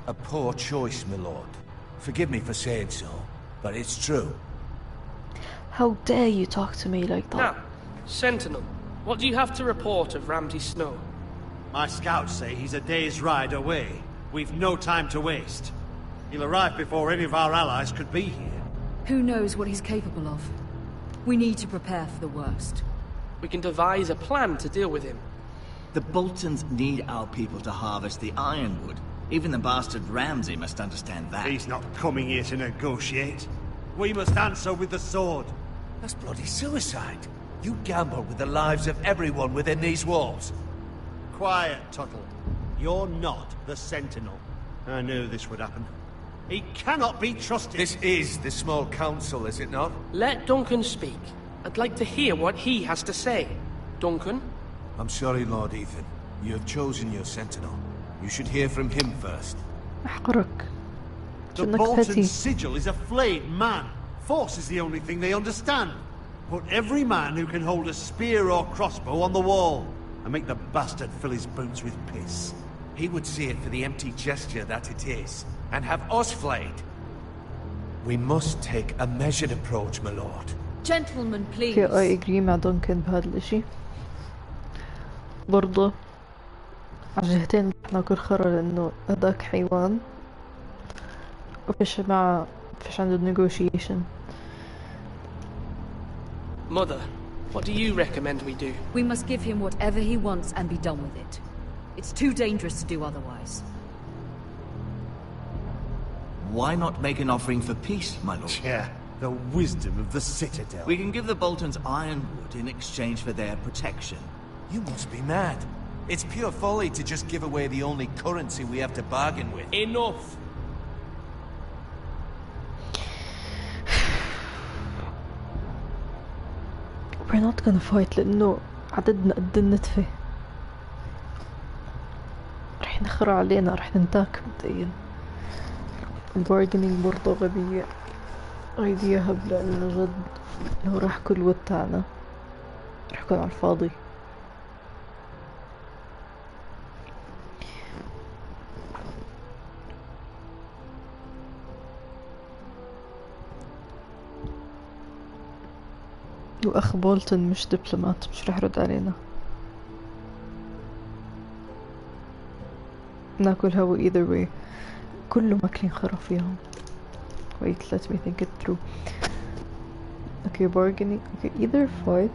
A poor choice, my lord. Forgive me for saying so, but it's true. How dare you talk to me like that? Now, sentinel, what do you have to report of Ramsay Snow? My scouts say he's a day's ride away. We've no time to waste. He'll arrive before any of our allies could be here. Who knows what he's capable of? We need to prepare for the worst. We can devise a plan to deal with him. The Boltons need our people to harvest the ironwood. Even the bastard Ramsay must understand that. He's not coming here to negotiate. We must answer with the sword. That's bloody suicide. You gamble with the lives of everyone within these walls. Quiet, Tuttle. You're not the Sentinel. I knew this would happen. He cannot be trusted. This is the small council, is it not? Let Duncan speak. I'd like to hear what he has to say. Duncan? I'm sorry, Lord Ethan. You have chosen your sentinel. You should hear from him first. The Bolton sigil is a flayed man. Force is the only thing they understand. Put every man who can hold a spear or crossbow on the wall, and make the bastard fill his boots with piss. He would see it for the empty gesture that it is, and have us flayed. We must take a measured approach, my lord. Gentlemen, please. Okay, I agree مع دونكن بهذا الاشي. برضه عجهتين ناكل خرا لانه هداك حيوان وفيش عنده negotiation. Mother, what do you recommend we do? We must give him whatever he wants and be done with it. It's too dangerous to do otherwise. Why not make an offering for peace, my lord? Yeah, the wisdom of the Citadel. We can give the Boltons ironwood in exchange for their protection. You must be mad. It's pure folly to just give away the only currency we have to bargain with. Enough! We're not gonna fight لأنه عددنا قد النتفة. رح نخرع علينا رح ننتاك مبدئيا. البارجنينج برضه غبية. ايديا هبلة لأنه جد لو راح كل ود تاعنا رح يكون على الفاضي. وأخ بولتون مش دبلومات مش رح يرد علينا. ناكل هوا either way. كله ماكلين خرا فيهم. Wait, let me think it through. Okay, bargaining. Okay, either fight.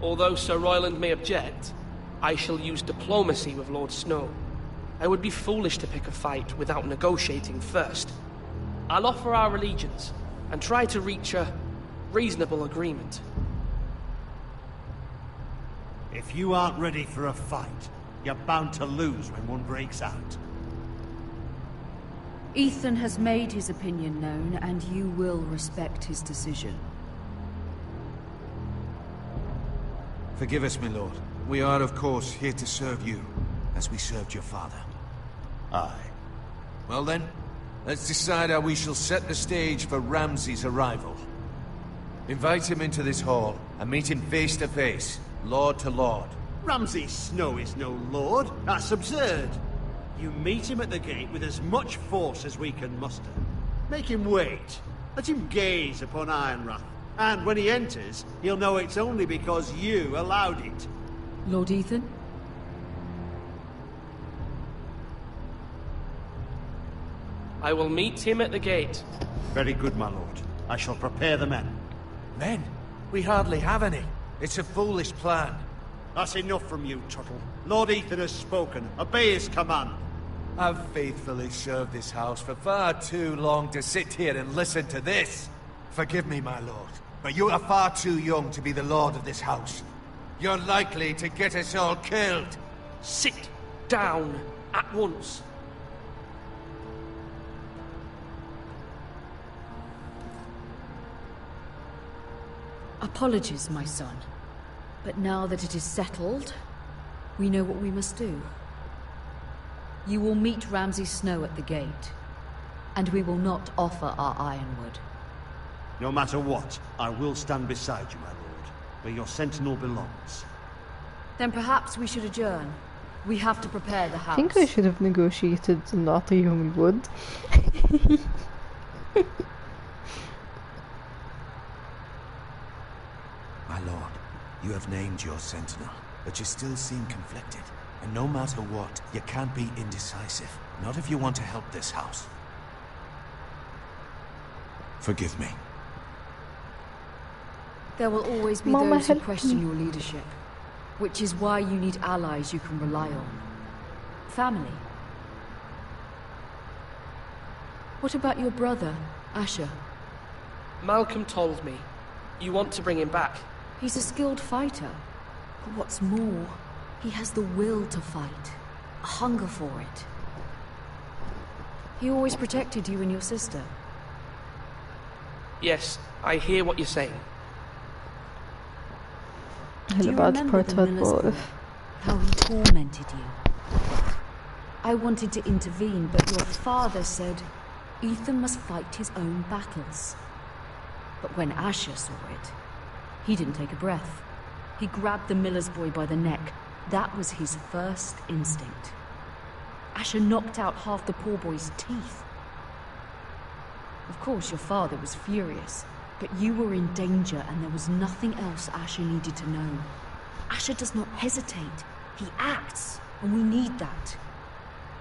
Although Sir Royland may object, I shall use diplomacy with Lord Snow. I would be foolish to pick a fight without negotiating first. I'll offer our allegiance and try to reach a reasonable agreement. If you aren't ready for a fight, you're bound to lose when one breaks out. Ethan has made his opinion known, and you will respect his decision. Forgive us, my lord. We are, of course, here to serve you, as we served your father. Aye. Well then, let's decide how we shall set the stage for Ramsay's arrival. Invite him into this hall, and meet him face to face, lord to lord. Ramsay Snow is no lord. That's absurd. You meet him at the gate with as much force as we can muster. Make him wait. Let him gaze upon Ironrath. And when he enters, he'll know it's only because you allowed it. Lord Ethan? I will meet him at the gate. Very good, my lord. I shall prepare the men. Men? We hardly have any. It's a foolish plan. That's enough from you, Tuttle. Lord Ethan has spoken. Obey his command. I've faithfully served this house for far too long to sit here and listen to this. Forgive me, my lord, but you are far too young to be the lord of this house. You're likely to get us all killed. Sit down at once. Apologies, my son. But now that it is settled, we know what we must do. You will meet Ramsay Snow at the gate, and we will not offer our ironwood. No matter what, I will stand beside you, my lord, where your sentinel belongs. Then perhaps we should adjourn. We have to prepare the house. I think I should have negotiated not a young wood. My lord, you have named your sentinel, but you still seem conflicted. And no matter what, you can't be indecisive. Not if you want to help this house. Forgive me. There will always be Mama, those who help question me. your leadership, which is why you need allies you can rely on. Family. What about your brother, Asher? Malcolm told me. You want to bring him back. He's a skilled fighter. But what's more, he has the will to fight. A hunger for it. He always protected you and your sister. Yes, I hear what you're saying. Do you remember the miller's boy? How he tormented you? I wanted to intervene, but your father said Ethan must fight his own battles. But when Asher saw it, he didn't take a breath. He grabbed the miller's boy by the neck. That was his first instinct. Asher knocked out half the poor boy's teeth. Of course, your father was furious, but you were in danger and there was nothing else Asher needed to know. Asher does not hesitate. He acts, and we need that.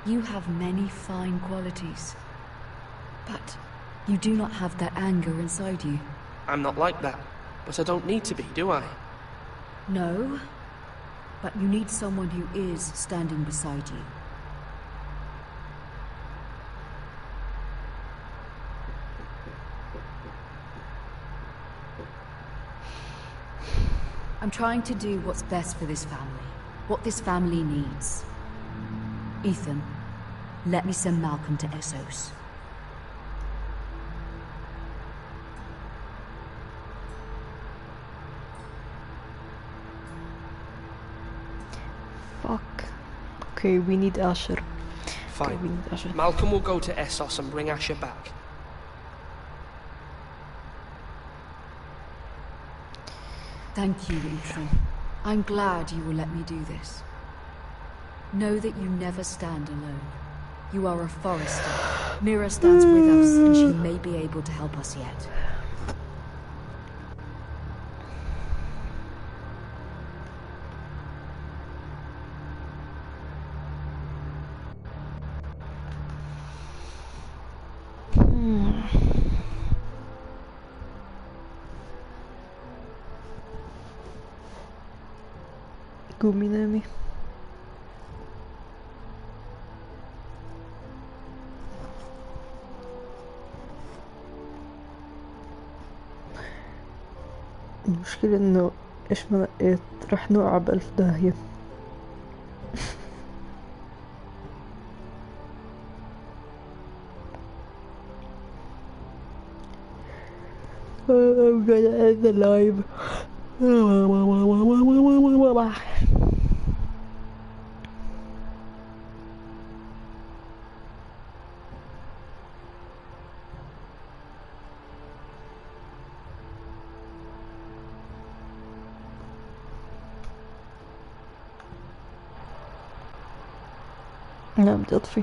You have many fine qualities, but you do not have that anger inside you. I'm not like that, but I don't need to be, do I? No, but you need someone who is standing beside you. I'm trying to do what's best for this family, what this family needs. Ethan, let me send Malcolm to Essos. Fuck. Okay, we need Asher. Fine. Okay, we need Asher. Malcolm will go to Essos and bring Asher back. Thank you, Ethan. I'm glad you will let me do this. Know that you never stand alone. You are a Forester. Mira stands with us, and she may be able to help us yet. gumminami. المشكلة انه ايش ما نقيت رح نوقع بألف داهية. I'm gonna end the live. لا بدي اطفي.